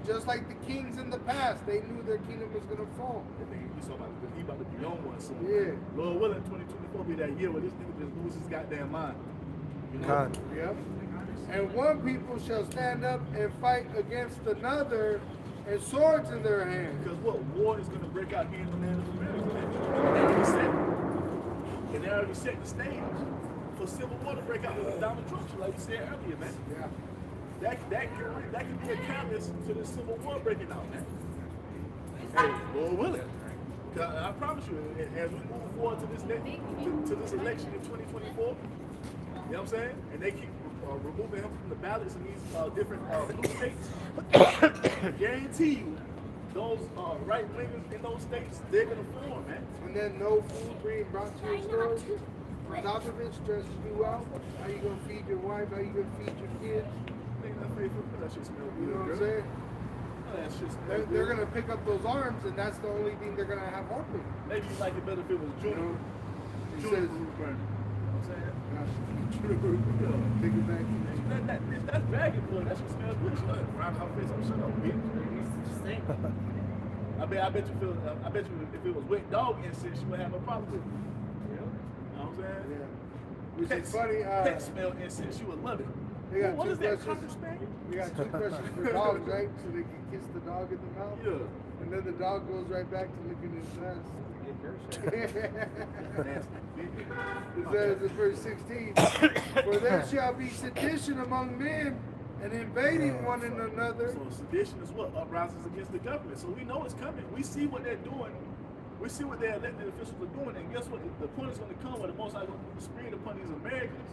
Just like the kings in the past, they knew their kingdom was going to fall. He about to be on one soon. Yeah. Lord willing, 2024 be that year where this nigga just lose his goddamn mind. You know? God. Yep. And one people shall stand up and fight against another, and swords in their hands. Because what war is going to break out here in the land of America, man? And they already set the stage for civil war to break out with Donald Trump, like you said earlier, man. Yeah. That could be a catalyst to the civil war breaking out, man. Hey, Lord willing. I promise you, as we move forward to this election in 2024, you know what I'm saying? And they keep removing him from the ballots in these different blue states. I guarantee you, those right wingers in those states, they're gonna form, man. And then no food being brought to your stores. On top of it, stresses you out. How you gonna feed your wife? How you gonna feed your kids? That shit smells good. You know what I'm girl. saying? That shit smells They're good. gonna pick up those arms, and that's the only thing they're gonna have open. Maybe you like it better if it was Junior. He Junior says, Group burning. You know what I'm saying? Take it back to me. That's dragon blood. That shit smells good. Shut up. Round her face. Shut up, bitch. Just saying. I bet you if it was wet dog incense, you would have a problem with it. You know what I'm saying? Yeah. Which Pet, is funny. pet smell incense, you would love it. They got What is that, toothbrushes. Cocker Spaniel? We got toothbrushes for dogs, right? So they can kiss the dog in the mouth. Yeah. And then the dog goes right back to licking his nuts. It says in verse 16, for there shall be sedition among men and invading one another. So sedition is what? Uprisings against the government. So we know it's coming. We see what they're doing. We see what their elected officials are doing. And guess what? The point is going to come where the Most High is going to put the spirit upon these Americans.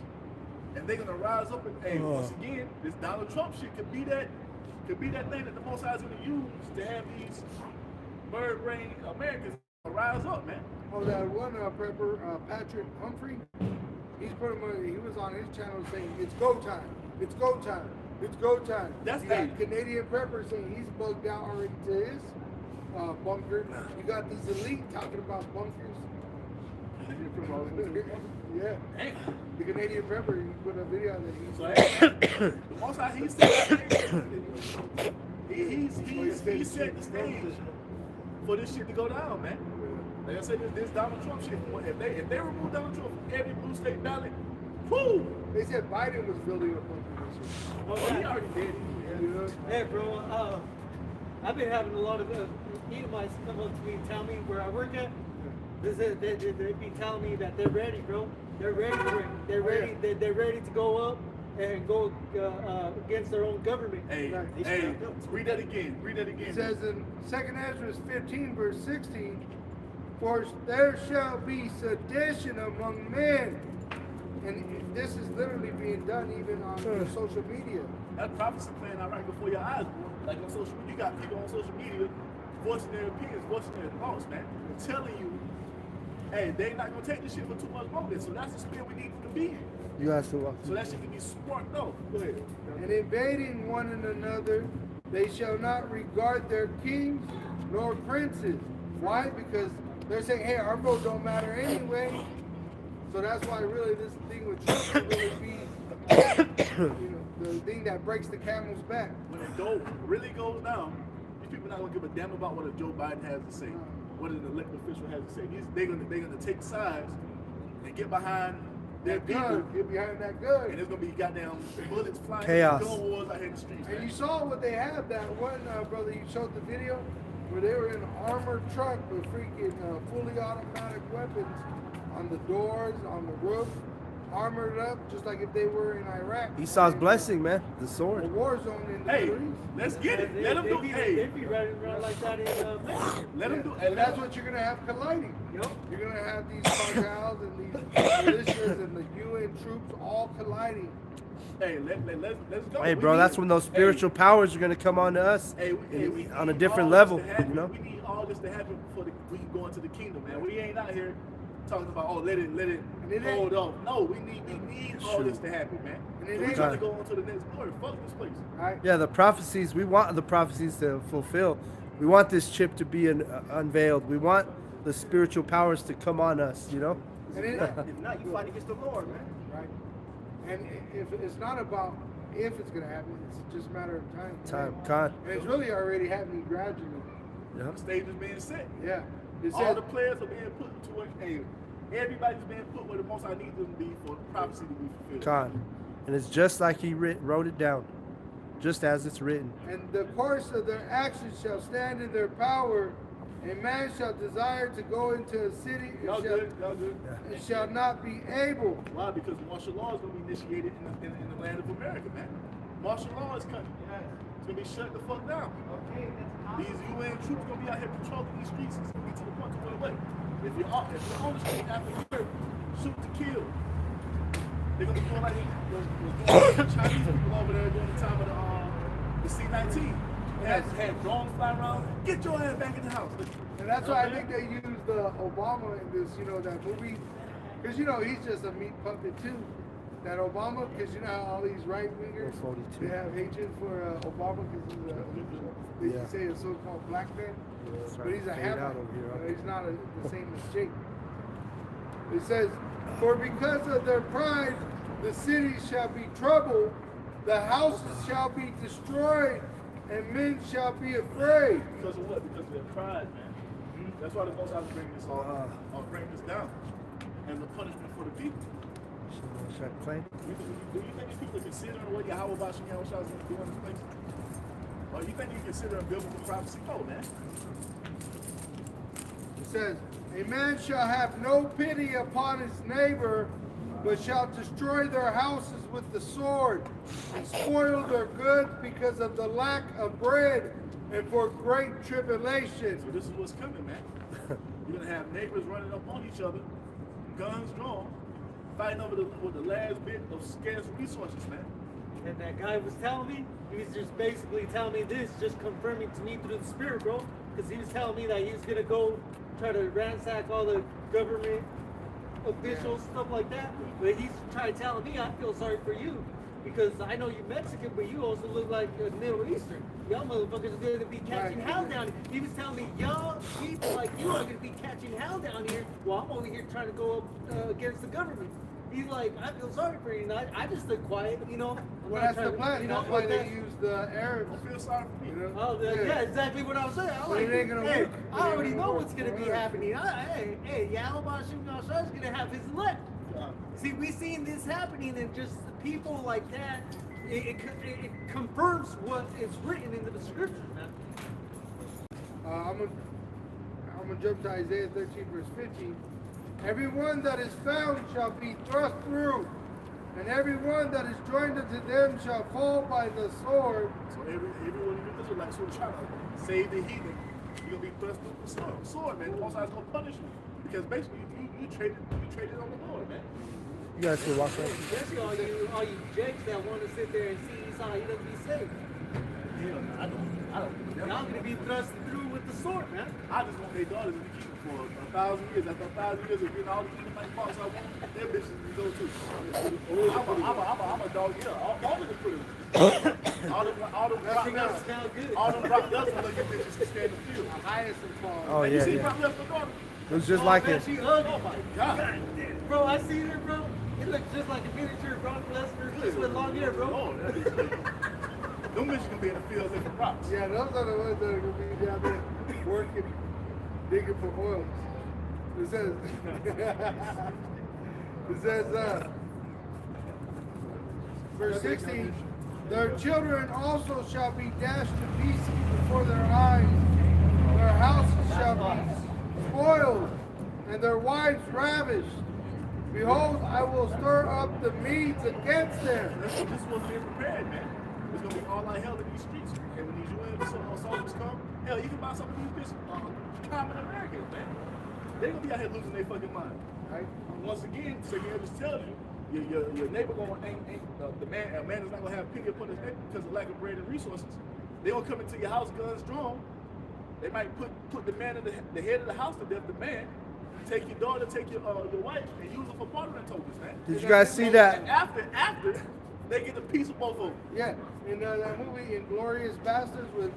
And they're going to rise up and, hey, once again, this Donald Trump shit could be that thing that the Most High is going to use to have these bird brain Americans rise up, man. Oh, that one prepper, Patrick Humphrey, he was on his channel saying, it's go time, it's go time, it's go time. That's you got it. Canadian prepper saying he's bugged out already to his bunker. You got these elite talking about bunkers. Yeah. Hey, The Canadian prepper, he put a video that he's so hey, the Most High, he set the stage for this shit to go down, man. Like I said, this Donald Trump shit. If they remove Donald Trump from every blue state ballot, whoo! They said Biden was building a bunker this year. Well, he already did. You know? Hey, bro, I've been having a lot of Edomites come up to me and tell me where I work at. They be telling me that they're ready, bro. They're ready for it. They're ready. They're ready to go up and go against their own government. Hey, read that again. Read that again. It says in 2 Ezra 15, verse 16, for there shall be sedition among men. And this is literally being done even on social media. That prophecy playing out right before your eyes, bro. Like on social media, you got people on social media voicing their opinions, voicing their thoughts, man. And telling you, hey, they not gonna take this shit for too much longer. So that's the spirit we need to be in. You guys to walk. So that shit can be sparked off. Go ahead. And invading one another, they shall not regard their kings nor princes. Why? Because they're saying, hey, our vote don't matter anyway. So that's why really this thing with Trump will really be the thing that breaks the camel's back. When it really goes down, these people not gonna give a damn about what a Joe Biden has to say. what an elected official has to say. They're gonna take sides and get behind their That people. gun, get behind that And gun. there's gonna be goddamn bullets flying, Chaos. gun wars out here in the streets. And man. you saw what they had, that one, brother, you showed the video, where they were in an armored truck with freaking fully automatic weapons on the doors, on the roof, armored up, just like if they were in Iraq. Esau's blessing, man. The A sword. war zone in the Hey, Middle East. let's get it. They- Let them they do. be- Hey, They be running around like that in Mexico. let them do. And that's what you're gonna have colliding. Yup. You're gonna have these cartels and these militias and the UN troops all colliding. Hey, let's go. Hey, We bro, need- that's when those spiritual powers are gonna come on to us Hey, we on a need different all level, this to happen. you know. We need all this to happen before we can go into the kingdom, man. We ain't out here talking about, oh, let it And it ain't- hold off. No, we need all this to happen, man. And it We ain't- trying to go on to the next glory. Fuck this place. Right? Yeah, the prophecies. We want the prophecies to fulfill. We want this chip to be unveiled. We want the spiritual powers to come on us. You know. And it, If not, you fight against the Lord, man. right? And if it's not about if it's gonna happen, it's just a matter of time. Time, God. And it's really already happening gradually. Yeah. The stage is being set. Yeah. It All says, the players are being put to it. Hey, everybody's being put where the most I need them to be for the prophecy to be fulfilled. God. And it's just like He wrote it down, just as it's written. and the course of their actions shall stand in their power. A man shall desire to go into a city Y'all good? Y'all good? and shall not be able. Why? Because martial law is going to be initiated in the land of America, man. Martial law is coming. It's going to be shut the fuck down. These UN troops going to be out here patrolling these streets. It's going to be to the point to put away. If you're on the street after work, shoot to kill. They're going to be doing like the Chinese people over there during the time of the C-19. Had drones fly around. Get your ass back in the house. And that's why I think they used Obama in this, that movie. Because, he's just a meat puppet too. That Obama, because you know how all these right wingers, 42. they have hatred for Obama because they Yeah. say a so-called black man. But he's a Fade hammer. out over here, He's not the same as Jake. It says, for because of their pride, the cities shall be troubled, the houses shall be destroyed, and men shall be afraid. Because of what? Because of their pride, man. That's why the Most High is bringing this bringing this down, and the punishment for the people. Should I play? Do you think these people are considering what Yahweh Bashim Yahushua is going to do in this place? Or you think you consider biblical prophecy? No, man. It says, a man shall have no pity upon his neighbor, but shall destroy their houses with the sword, and spoil their goods because of the lack of bread, and for great tribulation. So this is what's coming, man. You're going to have neighbors running up on each other, guns drawn, fighting over the last bit of scarce resources, man. And that guy was telling me, he was just basically telling me this, just confirming to me through the spirit, bro. Because he was telling me that he was going to go try to ransack all the government officials, stuff like that. But he's trying to tell me, I feel sorry for you. Because I know you're Mexican, but you also look like a Middle Eastern. Y'all motherfuckers are going to be catching hell down here. He was telling me, y'all people like you are going to be catching hell down here while I'm over here trying to go up against the government. He's like, I feel sorry for you. And I just stood quiet, I'm Well, not that's trying the to- plan. That's why they use the Arabs. I feel sorry for me. Oh, yeah, exactly what I was saying. I'm But like, it ain't gonna hey, work. I already know what's gonna be happening. Hey, Yahweh is gonna have his elect. See, we seen this happening, and just people like that, it confirms what is written in the scriptures, man. I'm gonna jump to Isaiah 13, verse 15. Everyone that is found shall be thrust through, and everyone that is joined unto them shall fall by the sword. So everyone in the Israelites who are trying to save the heathen, you're going to be thrust through the sword, man. The Most High is going to punish you. Because basically, you traded on the Lord, man. You guys can walk right. Especially all you jakes that want to sit there and see Esau, he doesn't be saved. I don't. Y'all gonna be thrust through with the sword, man. I just want their daughters to be keeping for 1,000 years. After 1,000 years of getting all the Edomite faults I want, their bitches to go too. I'm a dog, yeah. All of the critters. All them Brock Nothing else sound good. All them Brock Lesnar looking bitches can stand the field. Hyacinth fall. Oh You yeah, see yeah. Brock Lesnar daughter? It was just Oh, like man, it. she ugly. Oh my God. Bro, I seen her, bro. It looks just like a miniature Brock Lesnar, just with long hair, bro. Oh, that is good. Them bitches gonna be in the field lifting rocks. Yeah, those are the ones that are gonna be down there working. digging for oils. It says, verse 16, their children also shall be dashed to pieces before their eyes. Their houses shall be spoiled, and their wives ravished. Behold, I will stir up the Medes against them. This is what's being prepared, man. It's gonna be all out hell in these streets. And when these UN soldiers come, hell, you can buy some of these bitches, common Americans, man. They're gonna be out here losing their fucking mind. Right? Once again, so you just tell you, your neighbor gonna a man is not gonna have pity upon his neighbor because of lack of bread and resources. They gonna come into your house, guns drawn. They might put the man in the head of the house to death, the man. Take your daughter, take your wife, and use them for bartering tokens, man. Did you guys see that? And after they get a piece of both of them. Yeah, in that movie Inglourious Bastards with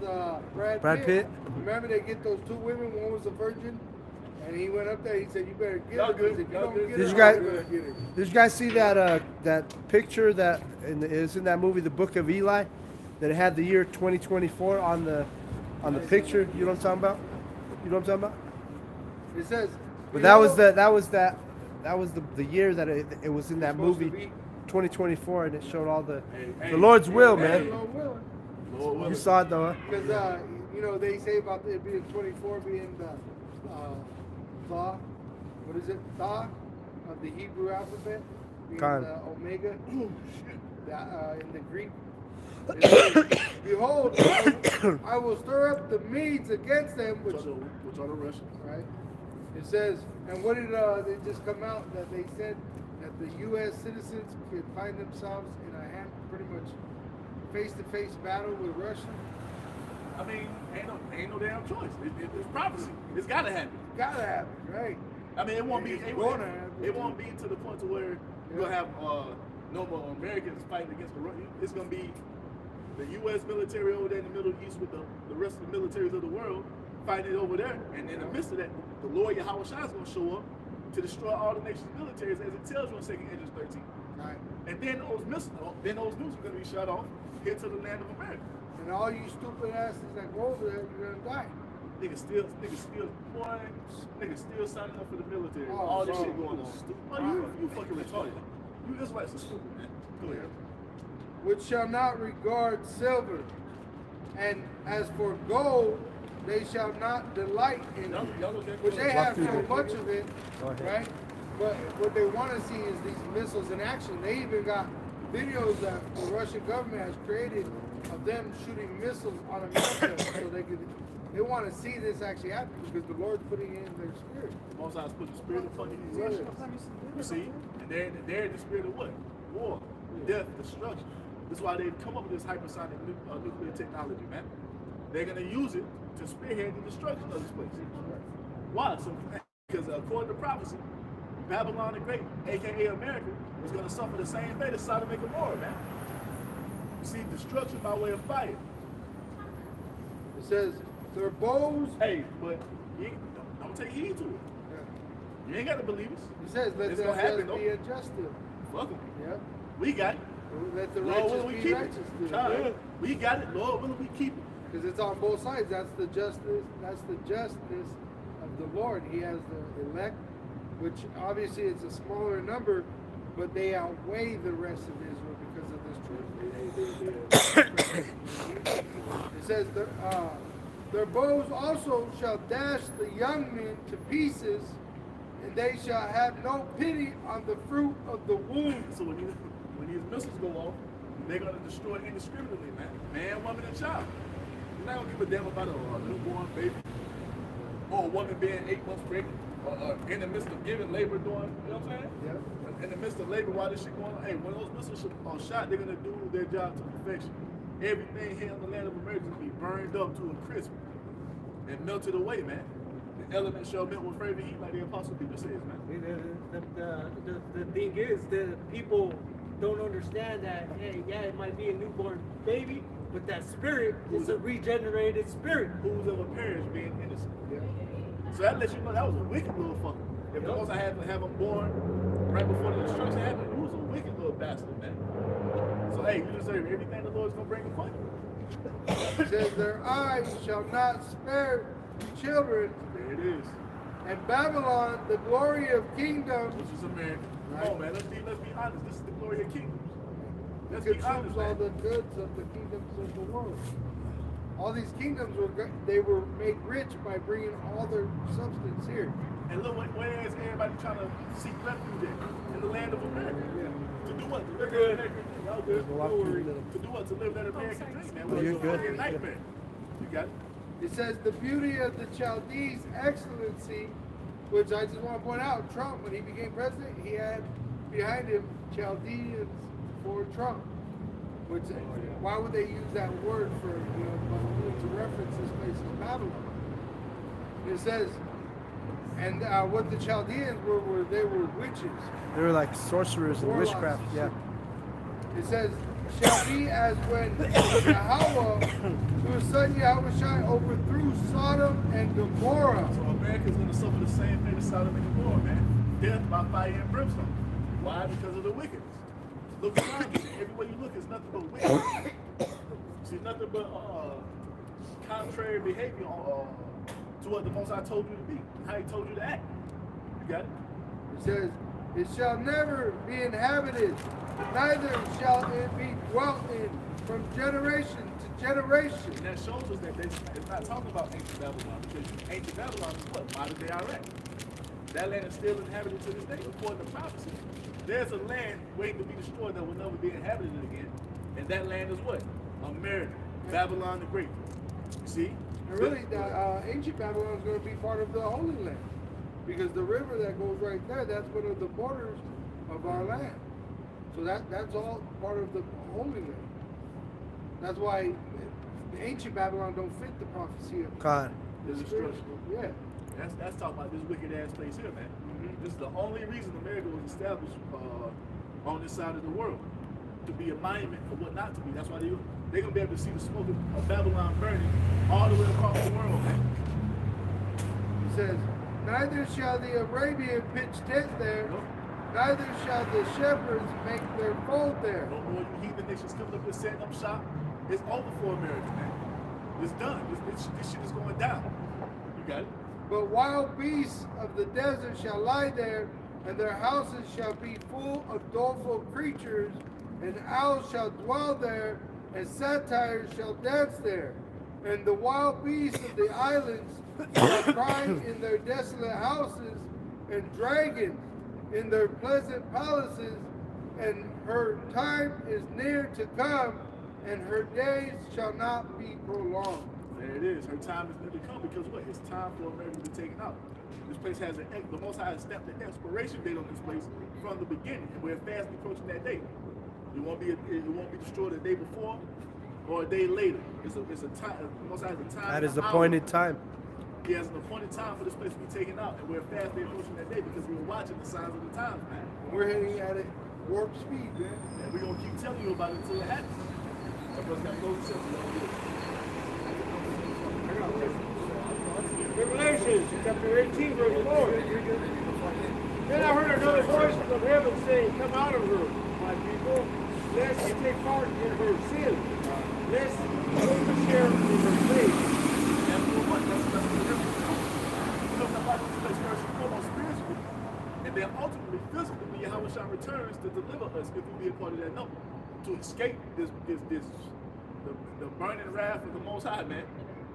Brad Pitt. Remember they get those two women, one was a virgin, and he went up there, he said, you better get her, because if you don't get her, I'm gonna get her. Did you guys see that that picture that is in that movie, The Book of Eli, that it had the year 2024 on the picture? You know what I'm talking about? You know what I'm talking about? It says, But that was the year that it was in that movie, 2024, and it showed all the Lord's will, man. You saw it though, huh? Because you know they say about it being 24 being the Tha, what is it? Tha of the Hebrew alphabet, being the Omega. In the Greek. Behold, I will stir up the Medes against them, which are the Russians, right? It says, and what did they just come out that they said that the U.S. citizens could find themselves in a pretty much face-to-face battle with Russia? I mean, ain't no damn choice. It's prophecy. It's gotta happen. Gotta happen, right? I mean, it won't be to the point to where you're gonna have no more Americans fighting against the Russians. It's gonna be the U.S. military over there in the Middle East with the rest of the militaries of the world fighting it over there, and in the midst of that, the Lord Yahweh Shai is going to show up to destroy all the nation's militaries, as it tells you in 2 Edges 13. Right. And then those missiles are going to be shot off here to the land of America. And all you stupid asses that go over there, you're going to die. Niggas still signing up for the military. Oh, all this shit going on. Oh, you fucking retarded. You Israelites are stupid, man. Go ahead. Which shall not regard silver, and as for gold, they shall not delight in it, which they have so much of it, right? But what they want to see is these missiles in action. They even got videos that the Russian government has created of them shooting missiles on America, so they want to see this actually happen because the Lord's putting it in their spirit. Most High's put the spirit of fucking these Russians. You see, and they're in the spirit of what? War, death, destruction. That's why they've come up with this hypersonic nuclear technology, man. They're gonna use it to spearhead the destruction of this place. Why? So, because according to prophecy, Babylon the Great, aka America, is gonna suffer the same fate as Sodom and Gomorrah, man. You see, destruction by way of fire. It says their bows. Hey, but don't take heed to it. You ain't gotta believe us. It says let gonna happen, be adjusted. Fuck them. Yeah. We got it. Let the Lord, righteous we be keep righteous. it. We got it. Lord, will we keep it? Because it's on both sides. That's the justice. That's the justice of the Lord. He has the elect, which obviously it's a smaller number, but they outweigh the rest of Israel because of this truth. It says their bows also shall dash the young men to pieces, and they shall have no pity on the fruit of the womb. So when these missiles go off, they're gonna destroy indiscriminately, man. Man, woman, and child. You're not gonna give a damn about a newborn baby or a woman being 8 months pregnant, in the midst of giving labor, doing, you know what I'm saying? Yeah. In the midst of labor, while this shit going on, hey, when those missiles are shot, they're gonna do their job to perfection. Everything here in the land of America is gonna be burned up to a crisp and melted away, man. The elements shall melt with fervent heat, like the Apostle Peter says, man. The thing is, the people don't understand that, hey, yeah, it might be a newborn baby, but that spirit is a regenerated spirit. Who's of a parents being innocent. Yeah. So that lets you know that was a wicked little fucker. If the most I had to have him born right before the destruction happened, he was a wicked little bastard, man. So hey, you deserve everything the Lord's gonna bring upon you. It says their eyes shall not spare be children. There it is. And Babylon, the glory of kingdoms, Which is America. Come on, man. Let's be honest. This is the glory of kingdoms. Let's be honest, consumes all man. the goods of the kingdoms of the world. All these kingdoms they were made rich by bringing all their substance here. And look, where is everybody trying to seek refuge in the land of America? To do what? To live that American dream. Y'all good? Don't worry. To do what? To live that American dream, man. What is a fucking nightmare? You got it? It says the beauty of the Chaldees' excellency, which I just want to point out, Trump, when he became president, he had behind him Chaldeans for Trump. Which, why would they use that word for, to reference this place as Babylon? It says, and what the Chaldeans were they were witches. They were like sorcerers and Warlocks. witchcraft. Yeah. It says, shall be as when Yahweh, whose son Yahushua overthrew Sodom and Gomorrah. So America's going to suffer the same fate as Sodom and Gomorrah, man. Death by fire and brimstone. Why? Because of the wickedness. Look around you. Everywhere you look, it's nothing but wickedness. See, nothing but contrary behavior to what the Most High told you to be, how He told you to act. You got it? It says, it shall never be inhabited, neither shall it be dwelt in from generation to generation. And that shows us that it's not talking about ancient Babylon, because ancient Babylon is what? Modern day Iraq. That land is still inhabited to this day, according to prophecy. There's a land waiting to be destroyed that will never be inhabited again. And that land is what? America. Babylon the Great. You see? And really, the ancient Babylon is going to be part of the Holy Land. Because the river that goes right there, that's one of the borders of our land. So that's all part of the Holy Land. That's why the ancient Babylon don't fit the prophecy of God. The destruction. Yeah. That's talking about this wicked ass place here, man. This is the only reason America was established on this side of the world, to be a monument for what not to be. That's why they're gonna be able to see the smoke of Babylon burning all the way across the world, man. It says, neither shall the Arabian pitch tent there, neither shall the shepherds make their fold there. No more you heathen nations coming up and setting up shop. It's over for America, man. It's done. This shit is going down. You got it? But wild beasts of the desert shall lie there, and their houses shall be full of doleful creatures, and owls shall dwell there, and satyrs shall dance there. And the wild beasts of the islands shall cry in their desolate houses, and dragons in their pleasant palaces, and her time is near to come, and her days shall not be prolonged. There it is. Her time is near to come, because what? It's time for America to be taken out. This place has the Most High has stamped the expiration date on this place from the beginning, and we're fast approaching that date. It won't be destroyed a day before or a day later. It's a time. The Most High has a time. That is and an appointed hour. time. He has an appointed time for this place to be taken out, and we're fast approaching that day because we're watching the signs of the times, man. We're heading at it warp speed, man. And we're gonna keep telling you about it until it happens. Everyone's got to go to Revelation chapter 18, verse 4. Then I heard another voice from heaven saying, come out of her, my people, lest you take part in her sin, lest you share in her faith. And for what? That's the difference. You know, about this place first and foremost spiritually, and then ultimately physically when Yahushua returns to deliver us if we be a part of that number, to escape the burning wrath of the Most High, man,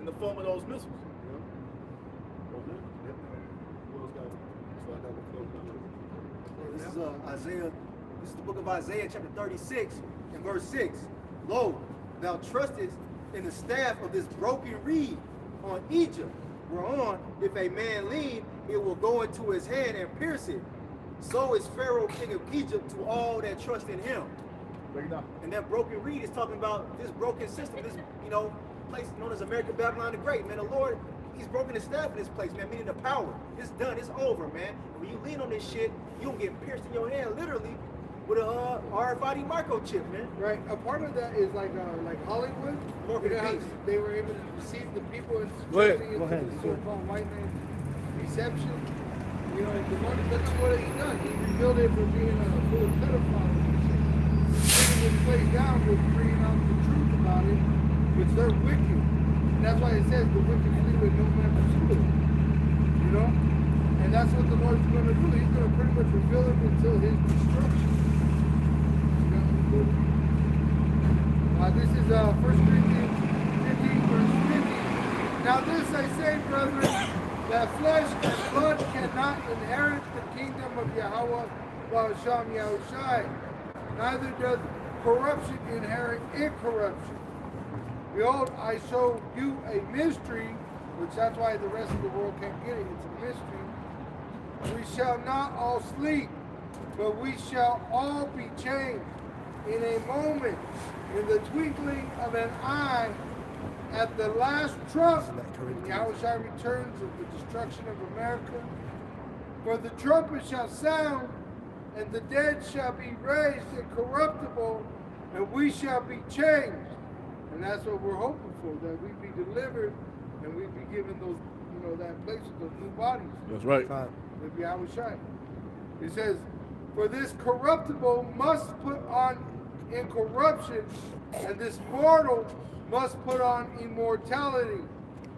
in the form of those missiles. This is Isaiah. This is the book of Isaiah, chapter 36, and verse 6. Lo, thou trustest in the staff of this broken reed on Egypt, whereon if a man lean, it will go into his hand and pierce it. So is Pharaoh, king of Egypt, to all that trust in him. And that broken reed is talking about this broken system, this place known as American Babylon the Great. Man, the Lord, He's broken the staff in this place, man, meaning the power. It's done, it's over, man. And when you lean on this shit, you don't get pierced in your hand, literally, with a RFID microchip, man. Right. A part of that is like Hollywood. Morgan You know how Beast. they were able to deceive the people into Go ahead, trusting go into ahead, the go ahead. so-called white man deception. You know, the Lord, look at what He done. He revealed it from being a full pedophile. Taking this place down was bringing out the truth about it, which they're wicked. And that's why it says the wicked flee with no man pursue it. You know? And that's what the Lord's going to do. He's going to pretty much reveal it until his destruction. This is 1 Corinthians 15, verse 50. Now this I say, brethren, that flesh and blood cannot inherit the kingdom of Yahweh Ba'asham Yahushai. Neither does corruption inherit incorruption. Behold, I show you a mystery, which that's why the rest of the world can't get it. It's a mystery. We shall not all sleep, but we shall all be changed in a moment, in the twinkling of an eye, at the last trump, when Yahushua returns of the destruction of America. For the trumpet shall sound, and the dead shall be raised incorruptible, and we shall be changed. And that's what we're hoping for, that we be delivered, and we be given those, that place with those new bodies. That's right. With Yahushua. It says, for this corruptible must put on incorruption, and this mortal must put on immortality,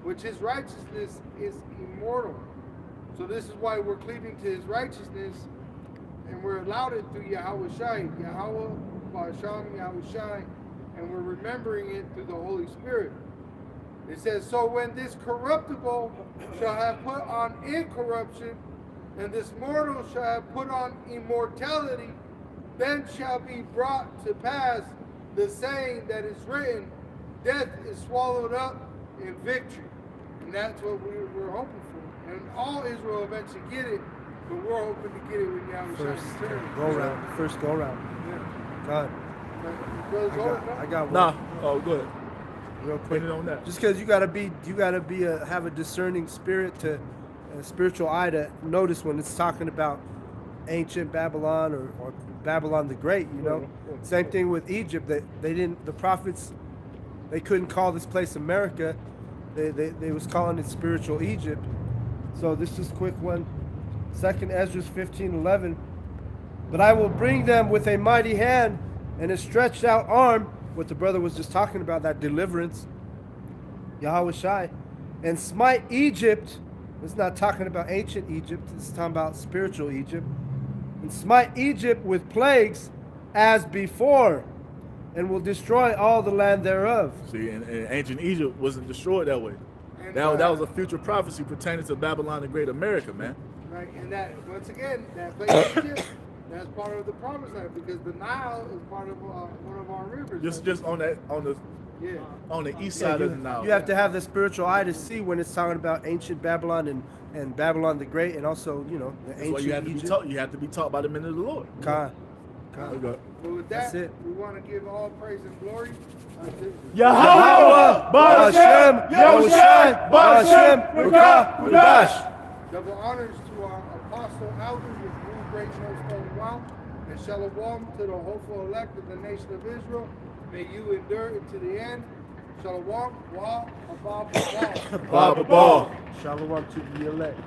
which his righteousness is immortal. So this is why we're cleaving to his righteousness, and we're allowed it through Yahushua, Yahweh, Ba'asham, Yahushua, and we're remembering it through the Holy Spirit. It says, so when this corruptible shall have put on incorruption, and this mortal shall have put on immortality, then shall be brought to pass the saying that is written, death is swallowed up in victory. And that's what we're hoping for. And all Israel eventually get it, but we're hoping to get it when Yahushua returns. First go round. Yeah. God. I got one. Nah. Oh, go ahead. Real quick. Put it on that. Just because you gotta have a discerning spirit, to a spiritual eye to notice when it's talking about ancient Babylon or Babylon the Great. Same thing with Egypt. The prophets, they couldn't call this place America. They was calling it spiritual Egypt. So this is a quick one. 2 Ezra 15:11. But I will bring them with a mighty hand and a stretched out arm, what the brother was just talking about, that deliverance, Yahweh Shai, and smite Egypt. It's not talking about ancient Egypt, it's talking about spiritual Egypt. And smite Egypt with plagues as before, and will destroy all the land thereof. See, and ancient Egypt wasn't destroyed that way. That was a future prophecy pertaining to Babylon the Great America, man. Right, and that, once again, that place Egypt, that's part of the promised land, because the Nile is part of one of our rivers. Just on the east side of the Nile. You have to have the spiritual eye to see when it's talking about ancient Babylon and Babylon the Great, and also, the ancient Egypt. You have to be taught by the men of the Lord. God. Okay. But with that, we want to give all praise and glory unto Yahweh, Ba'ashem, Yahushai, Ba'ashem, Rukah, Kudash. Double honors to our apostle elders with rule great most holy realm, and shalom to the hopeful elect of the nation of Israel. May you endure into the end. Shalom, wa, abab, Baba Ball. Shalom to the elect.